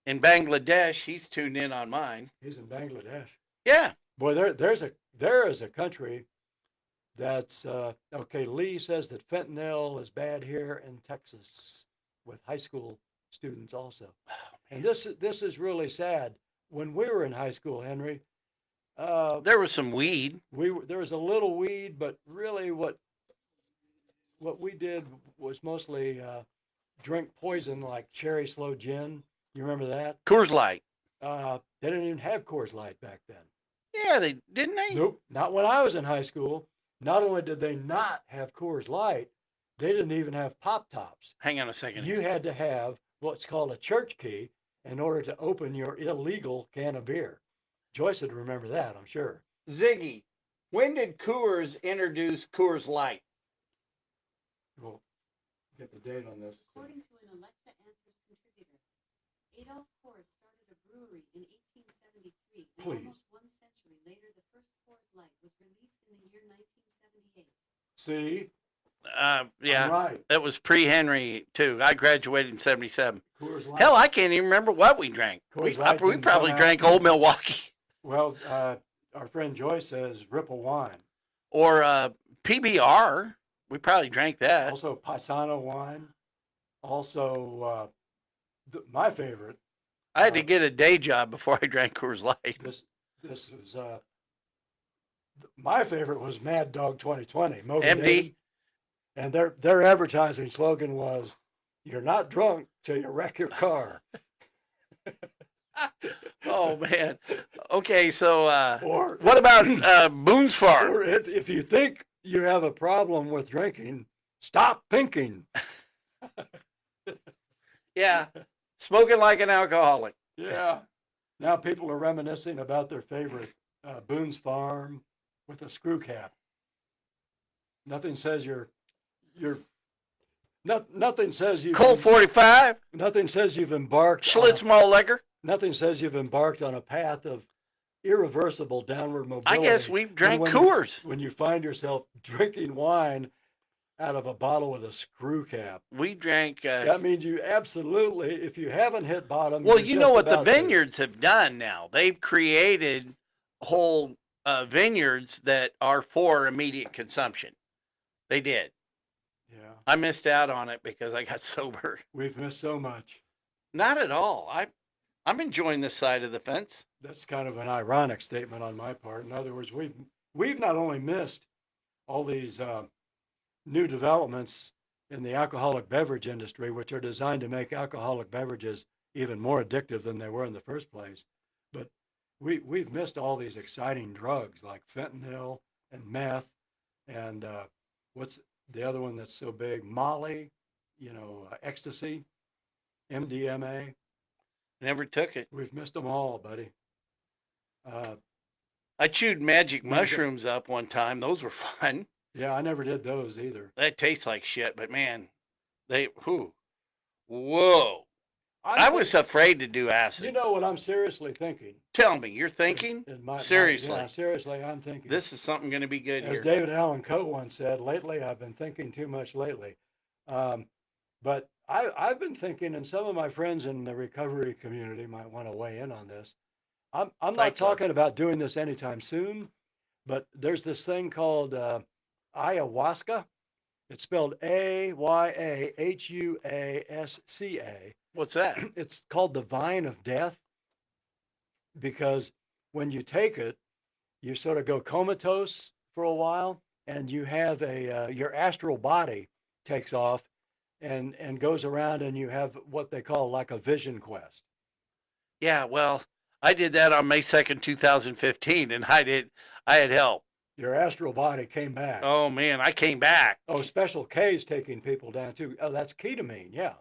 in Bangladesh. He's tuned in on mine. He's in Bangladesh. Yeah. Boy, there is a country that's okay. Lee says that fentanyl is bad here in Texas with high school students also, and this is really sad. When we were in high school, Henry, There was some weed. there was a little weed, but really what we did was mostly drink poison like cherry slow gin. You remember that? Coors Light. They didn't even have Coors Light back then. Yeah, they didn't they? Nope, not when I was in high school. Not only did they not have Coors Light, they didn't even have Pop Tops. Hang on a second. You had to have what's called a church key in order to open your illegal can of beer. Joyce would remember that, I'm sure. Ziggy, when did Coors introduce Coors Light? We'll get the date on this. According to an Alexa Answers contributor, Adolf Coors started a brewery in 1873, and Please. almost 1 century later, the first Coors Light was released in the year 1978. See? Yeah, I'm right. that was pre-Henry too. I graduated in '77. Coors Light. Hell, I can't even remember what we drank. Coors We Light didn't probably come out. drank Old Milwaukee Well, our friend Joyce says Ripple Wine. or PBR. We probably drank that. Also Paisano wine. Also, my favorite. I had to get a day job before I drank Coors Light. This is my favorite was Mad Dog 2020. Moby MD. Dick. And their advertising slogan was, "You're not drunk till you wreck your car." Oh man. Okay, so Or what about Boone's Farm? or if you think you have a problem with drinking, stop thinking. Yeah, smoking like an alcoholic. Yeah. Now people are reminiscing about their favorite Boone's Farm with a screw cap. Nothing says nothing says you Colt 45, nothing says you've embarked Schlitz malt liquor. nothing says you've embarked on a path of irreversible downward mobility. I guess we drank when Coors. when you find yourself drinking wine out of a bottle with a screw cap. We drank. That means you absolutely, if you haven't hit bottom. Well, you're you know just what the about to. vineyards have done now? They've created whole vineyards that are for immediate consumption. They did. Yeah, I missed out on it because I got sober. we've missed so much. Not at all. I'm enjoying this side of the fence. That's kind of an ironic statement on my part. In other words, we've not only missed all these new developments in the alcoholic beverage industry, which are designed to make alcoholic beverages even more addictive than they were in the first place, but we've missed all these exciting drugs like fentanyl and meth and what's the other one that's so big? Molly, ecstasy, MDMA. Never took it. We've missed them all, buddy. I chewed magic We got- mushrooms up one time. Those were fun. Yeah, I never did those either. That tastes like shit, but man, whoa. I'm I think- was afraid to do acid. You know what I'm seriously thinking? Tell me, you're thinking? Seriously. Yeah, seriously, I'm thinking. This is something going to be good As here. David Allen Coe once said, lately I've been thinking too much lately. But I've been thinking, and some of my friends in the recovery community might want to weigh in on this. I'm not Like what? talking about doing this anytime soon, but there's this thing called ayahuasca. It's spelled AYAHUASCA. What's that? It's called the vine of death because when you take it, you sort of go comatose for a while, and you have your astral body takes off and goes around, and you have what they call like a vision quest. Yeah, well, I did that on May 2nd, 2015, and I had help. Your astral body came back. Oh man, I came back. Oh, Special K's taking people down too. Oh, that's ketamine. Yeah.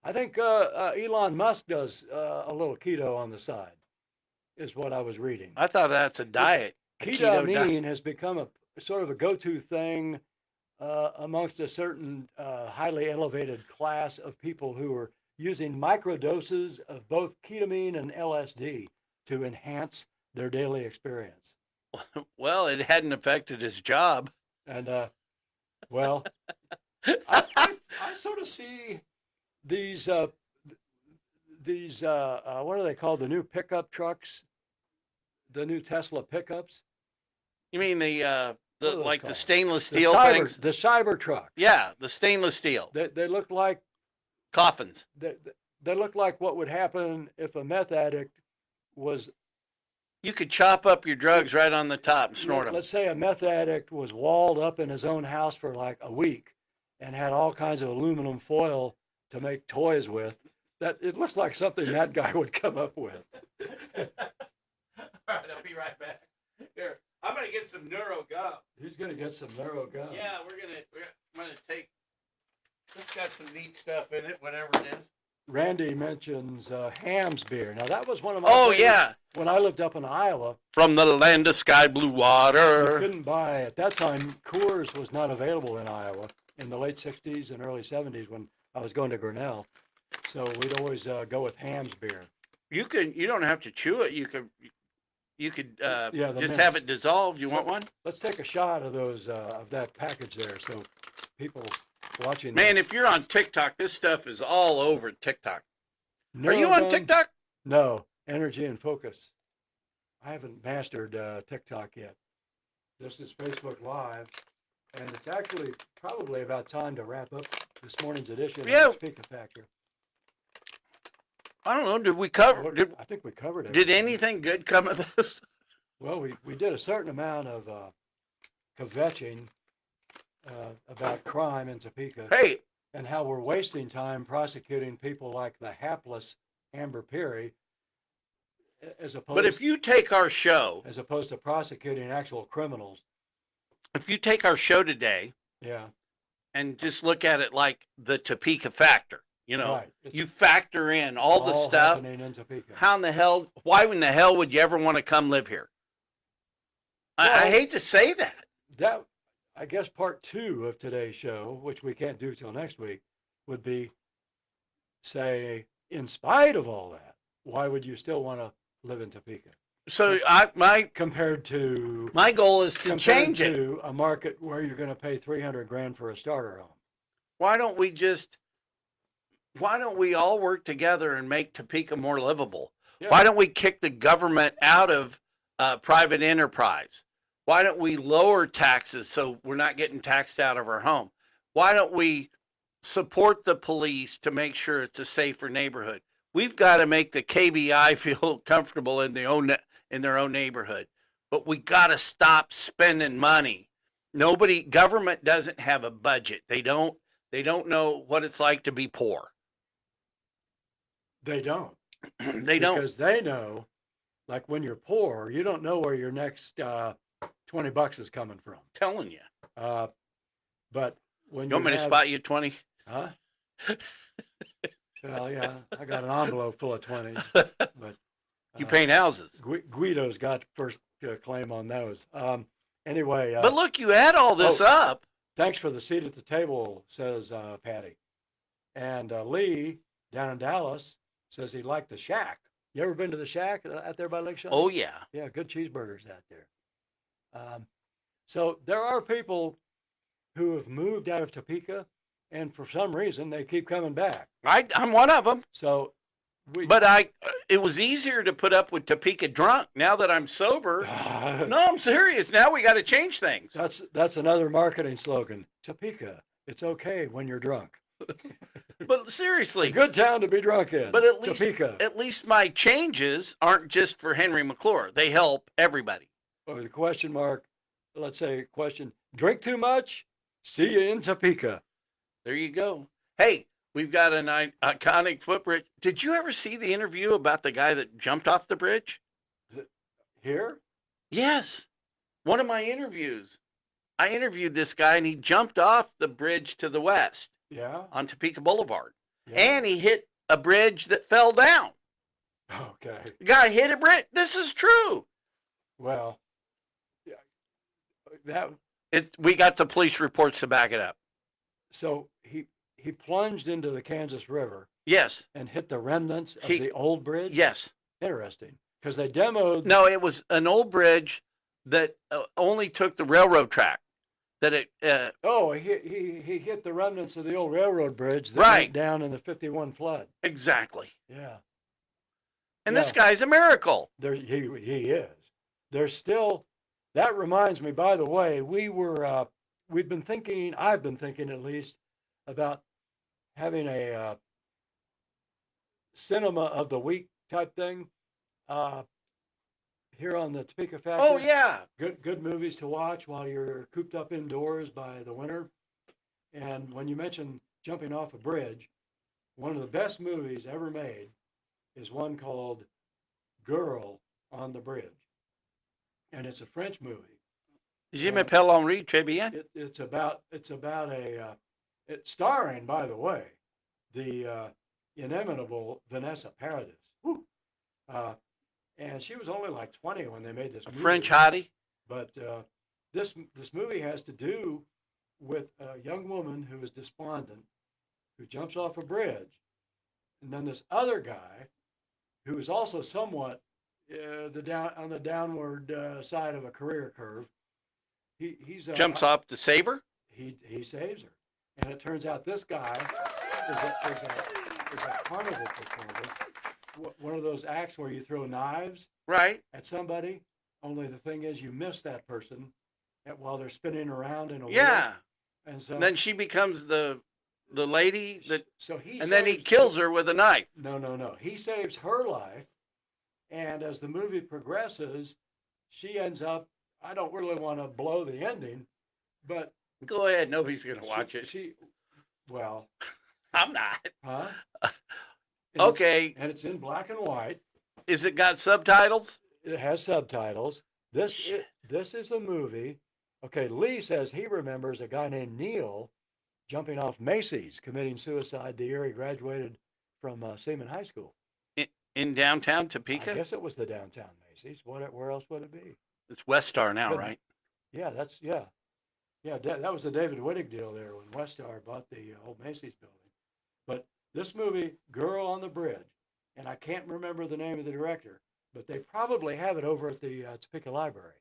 I think Elon Musk does a little keto on the side, is what I was reading. I thought that's a diet. A keto diet. Ketamine has become a sort of a go-to thing amongst a certain highly elevated class of people who are using microdoses of both ketamine and LSD to enhance their daily experience. Well, it hadn't affected his job. And well, I sort of see these what are they called? The new pickup trucks, the new Tesla pickups. You mean the What are those like the called? stainless The steel cyber, things? the cyber trucks. Yeah, the stainless steel They look like coffins. they look like what would happen if a meth addict was. You could chop up your drugs right on the top and snort them. Let's say a meth addict was walled up in his own house for like a week and had all kinds of aluminum foil to make toys with. That it looks like something that guy would come up with. All right, I'll be right back. Here, I'm gonna get some neuro gum. He's gonna get some neuro gum. Yeah, I'm gonna take. It's got some neat stuff in it, whatever it is. Randy mentions Ham's beer. Now that was one of my. Oh favorites. yeah, When I lived up in Iowa, from the land of sky blue you water. couldn't buy at that time. Coors was not available in Iowa in the late '60s and early '70s when I was going to Grinnell. So we'd always go with Ham's beer. You don't have to chew it. You could Yeah, the just have mints. it dissolved. You want one? Let's take a shot of those of that package there, so people watching. Man, this. if you're on TikTok, this stuff is all over TikTok. Are you Neuro on gum? TikTok? No, energy and focus. I haven't mastered TikTok yet. This is Facebook Live, and it's actually probably about time to wrap up this morning's edition Yeah. of the Speaker Factor. I don't know. Did we cover? I think we covered it. Did anything good come of this? Well, we did a certain amount of kvetching about crime in Topeka Hey, and how we're wasting time prosecuting people like the hapless Amber Peary as opposed but if you take our show, as opposed to prosecuting actual criminals. if you take our show today Yeah, and just look at it like the Topeka factor, you know, right. It's you factor in all the stuff. happening in Topeka. How in the hell? Why in the hell would you ever want to come live here? I Well, hate to say that. That, I guess, part two of today's show, which we can't do till next week, would be say, in spite of all that, why would you still want to live in Topeka So compared to my goal is to compared change it. to a market where you're going to pay 300 grand for a starter home? Why don't we all work together and make Topeka more livable? Yeah. Why don't we kick the government out of private enterprise? Why don't we lower taxes so we're not getting taxed out of our home? Why don't we support the police to make sure it's a safer neighborhood? We've got to make the KBI feel comfortable in their own neighborhood. But we got to stop spending money. Government doesn't have a budget. They don't know what it's like to be poor. They don't. They don't. Because they know, like when you're poor, you don't know where your next 20 bucks is coming from. Telling you. But when You want me to have- spot you 20? Huh? Well, yeah, I got an envelope full of 20s, but You paint houses. Guido's got first claim on those. Anyway, But look, you add all this up. thanks for the seat at the table, says Patty. And Lee down in Dallas says he liked the Shack. You ever been to the Shack out there by Lake Shawnee? Oh, yeah. Yeah, good cheeseburgers out there. So there are people who have moved out of Topeka, and for some reason they keep coming back. I'm one of them. So But it was easier to put up with Topeka drunk. Now that I'm sober, no, I'm serious. Now we got to change things. that's another marketing slogan. Topeka, it's okay when you're drunk. But A seriously, good town to be drunk in. but Topeka. at least my changes aren't just for Henry McClure. They help everybody. Or the question mark, let's say question, drink too much? See you in Topeka. There you go. Hey, we've got an iconic footbridge. Did you ever see the interview about the guy that jumped off the bridge? Here? Yes. One of my interviews. I interviewed this guy and he jumped off the bridge to the west Yeah. on Topeka Boulevard. Yeah. and he hit a bridge that fell down. Okay. The guy hit a bridge. This is true. Well, yeah, that We got the police reports to back it up. so he plunged into the Kansas River Yes. and hit the remnants of He- the old bridge. Yes. Interesting, because they demoed. No, it was an old bridge that only took the railroad track. That it. Oh, he hit the remnants of the old railroad bridge that Right. went down in the '51 flood. Exactly. Yeah. And Yeah. this guy's a miracle. There he is. There's still. That reminds me. By the way, we've been thinking. I've been thinking at least about having a cinema of the week type thing here on the Topeka Factory. Oh yeah. Good movies to watch while you're cooped up indoors by the winter. And when you mention jumping off a bridge, one of the best movies ever made is one called Girl on the Bridge. And it's a French movie. Je m'appelle Henri, très bien. It's about it's starring, by the way, the inimitable Vanessa Paradis. Woo. And she was only like 20 when they made this movie. French hottie. But this movie has to do with a young woman who is despondent, who jumps off a bridge, and then this other guy, who is also somewhat on the downward side of a career curve. He's Jumps off to save her. He saves her, and it turns out this guy is a carnival performer. One of those acts where you throw knives Right. at somebody. Only the thing is, you miss that person while they're spinning around in a wheel. Yeah. And so And then she becomes the lady that, so he and then he saves- kills her with a knife. No. He saves her life, and as the movie progresses, she ends up. I don't really want to blow the ending, but Go ahead. Nobody's gonna watch it. Well, I'm not. huh? And it's- Okay. and it's in black and white. Is it got subtitles? It has subtitles. This is a movie. Okay, Lee says he remembers a guy named Neil jumping off Macy's, committing suicide the year he graduated from Seaman High School. In downtown I Topeka? guess it was the downtown Macy's. Where else would it be? It's West Star now, Couldn't- right? Yeah, that was the David Wittig deal there when Westar bought the old Macy's building. But this movie, Girl on the Bridge, and I can't remember the name of the director, but they probably have it over at the Topeka Library.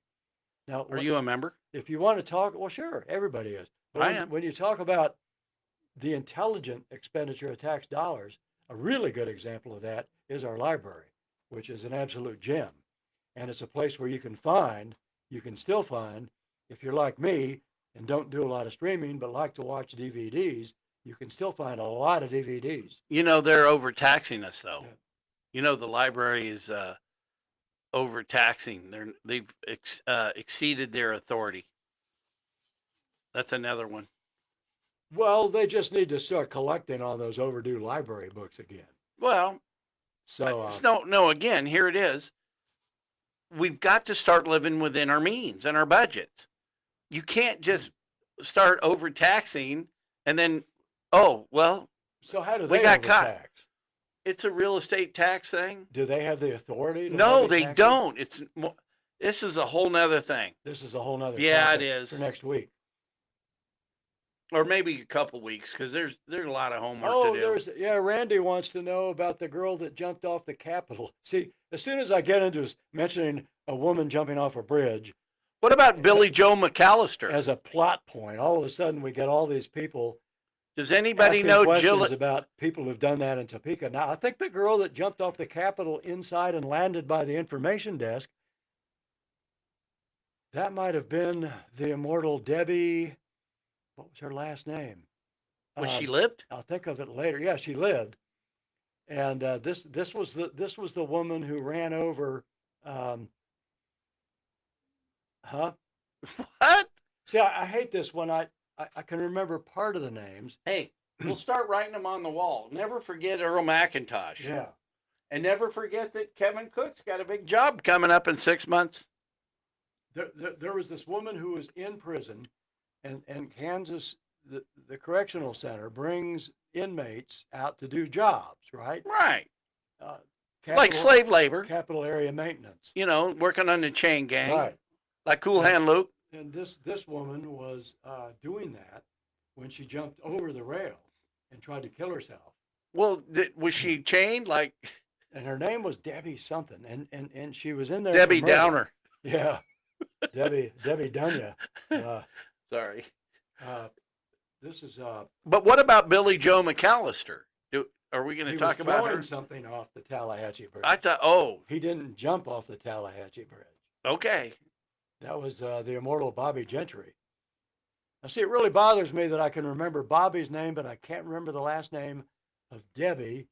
Now, Are you a member? if you want to talk, well, sure, everybody is. But I when, am. when you talk about the intelligent expenditure of tax dollars, a really good example of that is our library, which is an absolute gem. And it's a place where you can still find, if you're like me and don't do a lot of streaming, but like to watch DVDs, you can still find a lot of DVDs. You know, they're overtaxing us, though. Yeah. You know, the library is overtaxing. They've exceeded their authority. That's another one. Well, they just need to start collecting on those overdue library books again. Well, So, no. Again, here it is. We've got to start living within our means and our budgets. You can't just start overtaxing and then, oh well, so how do we they got caught. overtax? It's a real estate tax thing. Do they have the authority? To No, levy they taxes? don't. This is a whole nother thing, This is a whole nother Yeah, it topic is. for next week. or maybe a couple weeks, because there's a lot of homework Oh, to do. Randy wants to know about the girl that jumped off the Capitol. See, as soon as I get into mentioning a woman jumping off a bridge What about Billy Joe McAllister? as a plot point, all of a sudden we get all these people Does anybody asking know questions Jill? about people who've done that in Topeka. Now, I think the girl that jumped off the Capitol inside and landed by the information desk, that might have been the immortal Debbie. What was her last name? Was she Um, lived? I'll think of it later. Yeah, she lived. And this was the woman who ran over. Huh? What? See, I hate this when I can remember part of the names. Hey, we'll start writing them on the wall. Never forget Earl McIntosh. Yeah. And never forget that Kevin Cook's got a big job coming up in 6 months. There was this woman who was in prison, and Kansas the correctional center brings inmates out to do jobs, right? Right. Uh, Like capital, slave labor, capital area maintenance. working on the chain gang, Right. like Cool And- Hand Luke. And this woman was doing that when she jumped over the rail and tried to kill herself. Well, was she chained like And her name was Debbie something, and she was in there. Debbie for murder. Downer? Yeah, Debbie Dunya. Sorry. This is But what about Billy Joe McAllister? Are we going he to talk was about throwing her? something off the Tallahatchie Bridge. I thought, oh, He didn't jump off the Tallahatchie Bridge. okay. That was the immortal Bobby Gentry. Now, see, it really bothers me that I can remember Bobby's name, but I can't remember the last name of Debbie,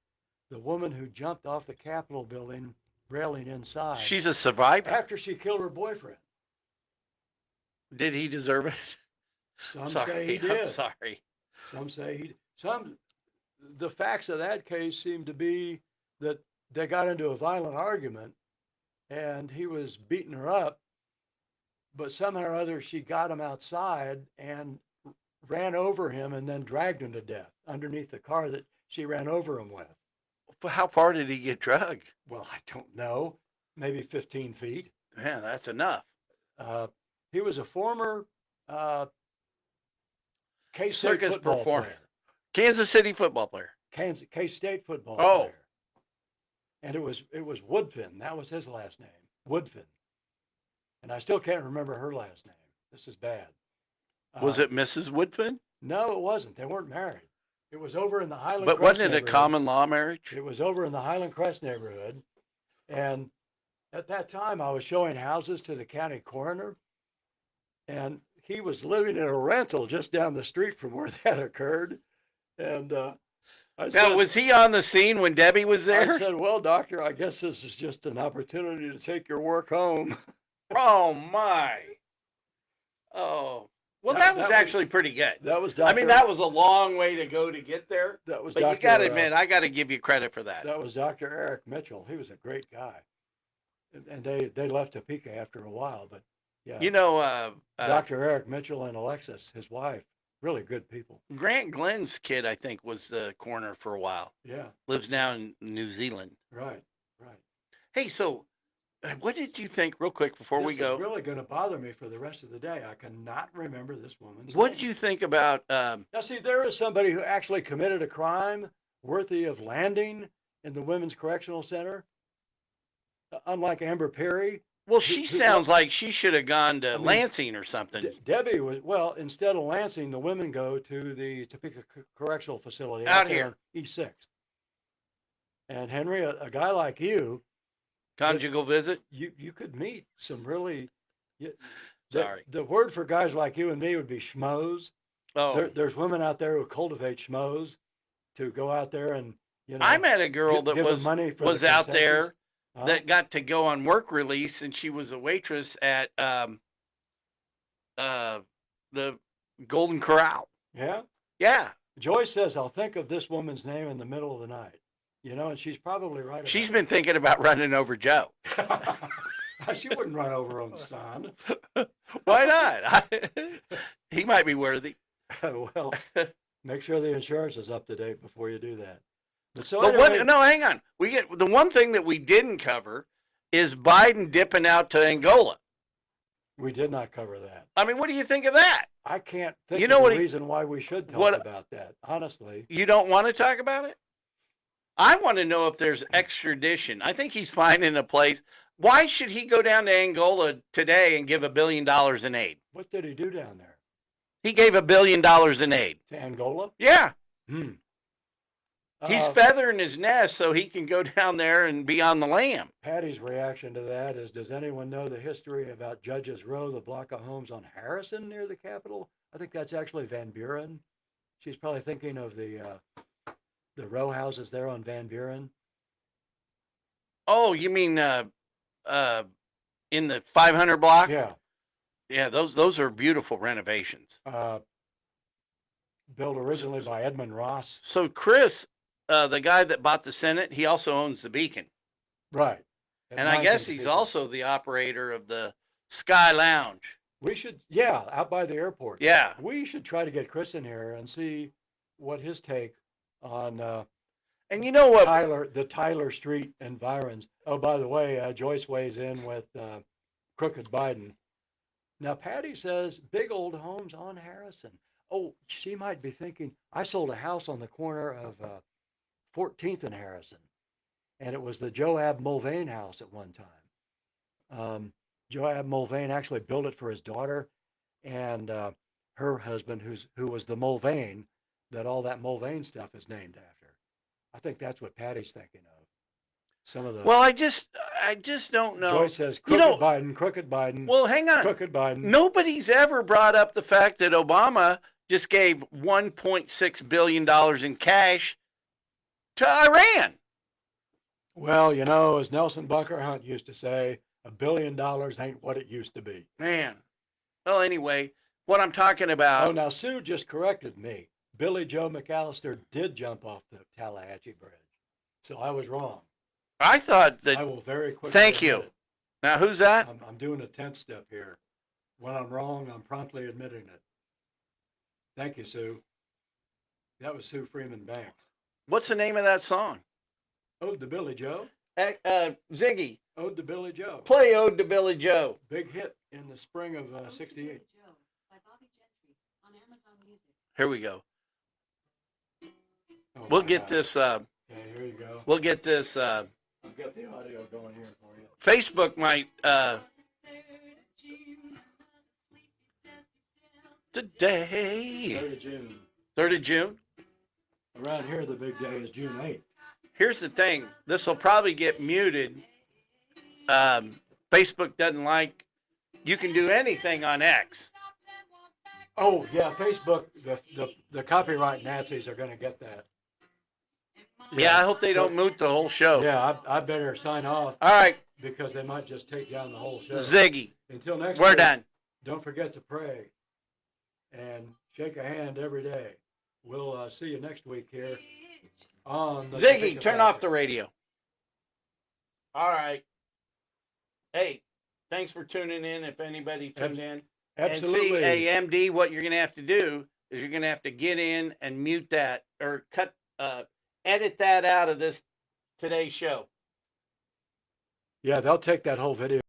the woman who jumped off the Capitol building railing inside She's a survivor. after she killed her boyfriend. Did he deserve it? Some Sorry, say he I'm did. sorry. Some say he. The facts of that case seem to be that they got into a violent argument, and he was beating her up, but somehow or other she got him outside and ran over him and then dragged him to death underneath the car that she ran over him with. How far did he get drugged? Well, I don't know, maybe 15 feet. Man, that's enough. He was a former K-State Circus football performer. player. Kansas City football player. K-State football Oh. player. And it was Woodfin. That was his last name, Woodfin. And I still can't remember her last name. This is bad. Was it Mrs. Woodfin? No, it wasn't. They weren't married. It was over in the Highland But Crest wasn't it a neighborhood. common law marriage? It was over in the Highland Crest neighborhood. And at that time, I was showing houses to the county coroner. And he was living in a rental just down the street from where that occurred. And I Now, said, was he on the scene when Debbie was I there? said, well, doctor, I guess this is just an opportunity to take your work home. Oh my! Oh, well, that was that was- actually pretty good. That was I mean, that was a long way to go to get there. that was But Dr. you got to admit, I got to give you credit for that. that was Dr. Eric Mitchell. He was a great guy. And they left Topeka after a while, but yeah. Dr. Eric Mitchell and Alexis, his wife, really good people. Grant Glenn's kid, I think, was the coroner for a while. Yeah, Lives now in New Zealand. right. Hey, so what did you think, real quick, before we This go? is really going to bother me for the rest of the day. I cannot remember this woman's What name. did you think about? Now, see, there is somebody who actually committed a crime worthy of landing in the Women's Correctional Center. Unlike Amber Perry, Well, she who- sounds like she should have gone to I mean, Lansing or something. Debbie was, well, instead of Lansing, the women go to the Topeka Correctional Facility Out there here. on East 6th. And Henry, a guy like you, Conjugal visit. you could meet some really. You, Sorry. The word for guys like you and me would be schmoes. Oh, There's women out there who cultivate schmoes to go out there and, you know. I met a girl that give them was money for was the out concessions. there Huh? that got to go on work release, and she was a waitress at the Golden Corral. Yeah. Yeah, Joyce says, I'll think of this woman's name in the middle of the night. You know, and she's probably right. she's about been thinking about running over Joe. it. She wouldn't run over her own son. Why not? He might be worthy. Well, make sure the insurance is up to date before you do that. But so But anyway, no, hang on. We get the one thing that we didn't cover is Biden dipping out to Angola. we did not cover that. I mean, what do you think of that? I can't think You of know a what he- reason why we should talk what- about that. Honestly, You don't want to talk about it? I want to know if there's extradition. I think he's finding a place. Why should he go down to Angola today and give $1 billion in aid? what did he do down there? He gave $1 billion in aid. To Angola? Yeah. Hmm. He's feathering his nest so he can go down there and be on the lam. Patty's reaction to that is, does anyone know the history about Judges Row, the block of homes on Harrison near the Capitol? I think that's actually Van Buren. She's probably thinking of the row houses there on Van Buren. Oh, you mean in the 500 block? Yeah. Yeah, those are beautiful renovations. Built originally by Edmund Ross. So Chris, the guy that bought the Senate, he also owns the Beacon. Right. And I guess he's also the operator of the Sky Lounge. We should, yeah, out by the airport. Yeah. We should try to get Chris in here and see what his take on And you know what? the Tyler Street environs. Oh, by the way, Joyce weighs in with Crooked Biden. Now, Patty says big old homes on Harrison. Oh, she might be thinking, I sold a house on the corner of 14th and Harrison, and it was the Joab Mulvane house at one time. Joab Mulvane actually built it for his daughter and her husband, who was the Mulvane that all that Mulvane stuff is named after. I think that's what Patty's thinking of. Some of the Well, I just don't know. Joyce says You crooked know- Biden, crooked Biden, Well, hang on. crooked Biden. Nobody's ever brought up the fact that Obama just gave $1.6 billion in cash to Iran. Well, you know, as Nelson Bunker Hunt used to say, $1 billion ain't what it used to be. Man. Well, anyway, what I'm talking about. Oh, now Sue just corrected me. Billy Joe McAllister did jump off the Tallahatchie Bridge. So I was wrong. I thought I that. will very quickly. Thank admit you. it. Now, who's that? I'm doing a 10th step here. When I'm wrong, I'm promptly admitting it. Thank you, Sue. That was Sue Freeman Banks. What's the name of that song? Ode to Billy Joe. Ziggy, Ode to Billy Joe. play Ode to Billy Joe. Big hit in the spring of Ode to 68. Billy Joe by Bobby Gentry on Amazon Music. Here we go. Oh, We'll my get God. this. Okay, here you go. We'll get this. I've got the audio going here for you. Facebook might. Today, 3rd of June. 3rd of June. Around here, the big day is June 8th. Here's the thing. This will probably get muted. Facebook doesn't like. You can do anything on X. Oh, yeah, Facebook, the copyright Nazis are going to get that. Yeah, I hope they don't mute the whole show. Yeah, I better sign off All right, because they might just take down the whole show. Ziggy, Until next we're week, done. don't forget to pray and shake a hand every day. We'll see you next week here on the Ziggy, Topeka turn off the Factory. radio. All right. Hey, thanks for tuning in. If anybody tuned in. Absolutely. And see, AMD, what you're going to have to do is you're going to have to get in and mute that or edit that out of today's show. Yeah, they'll take that whole video.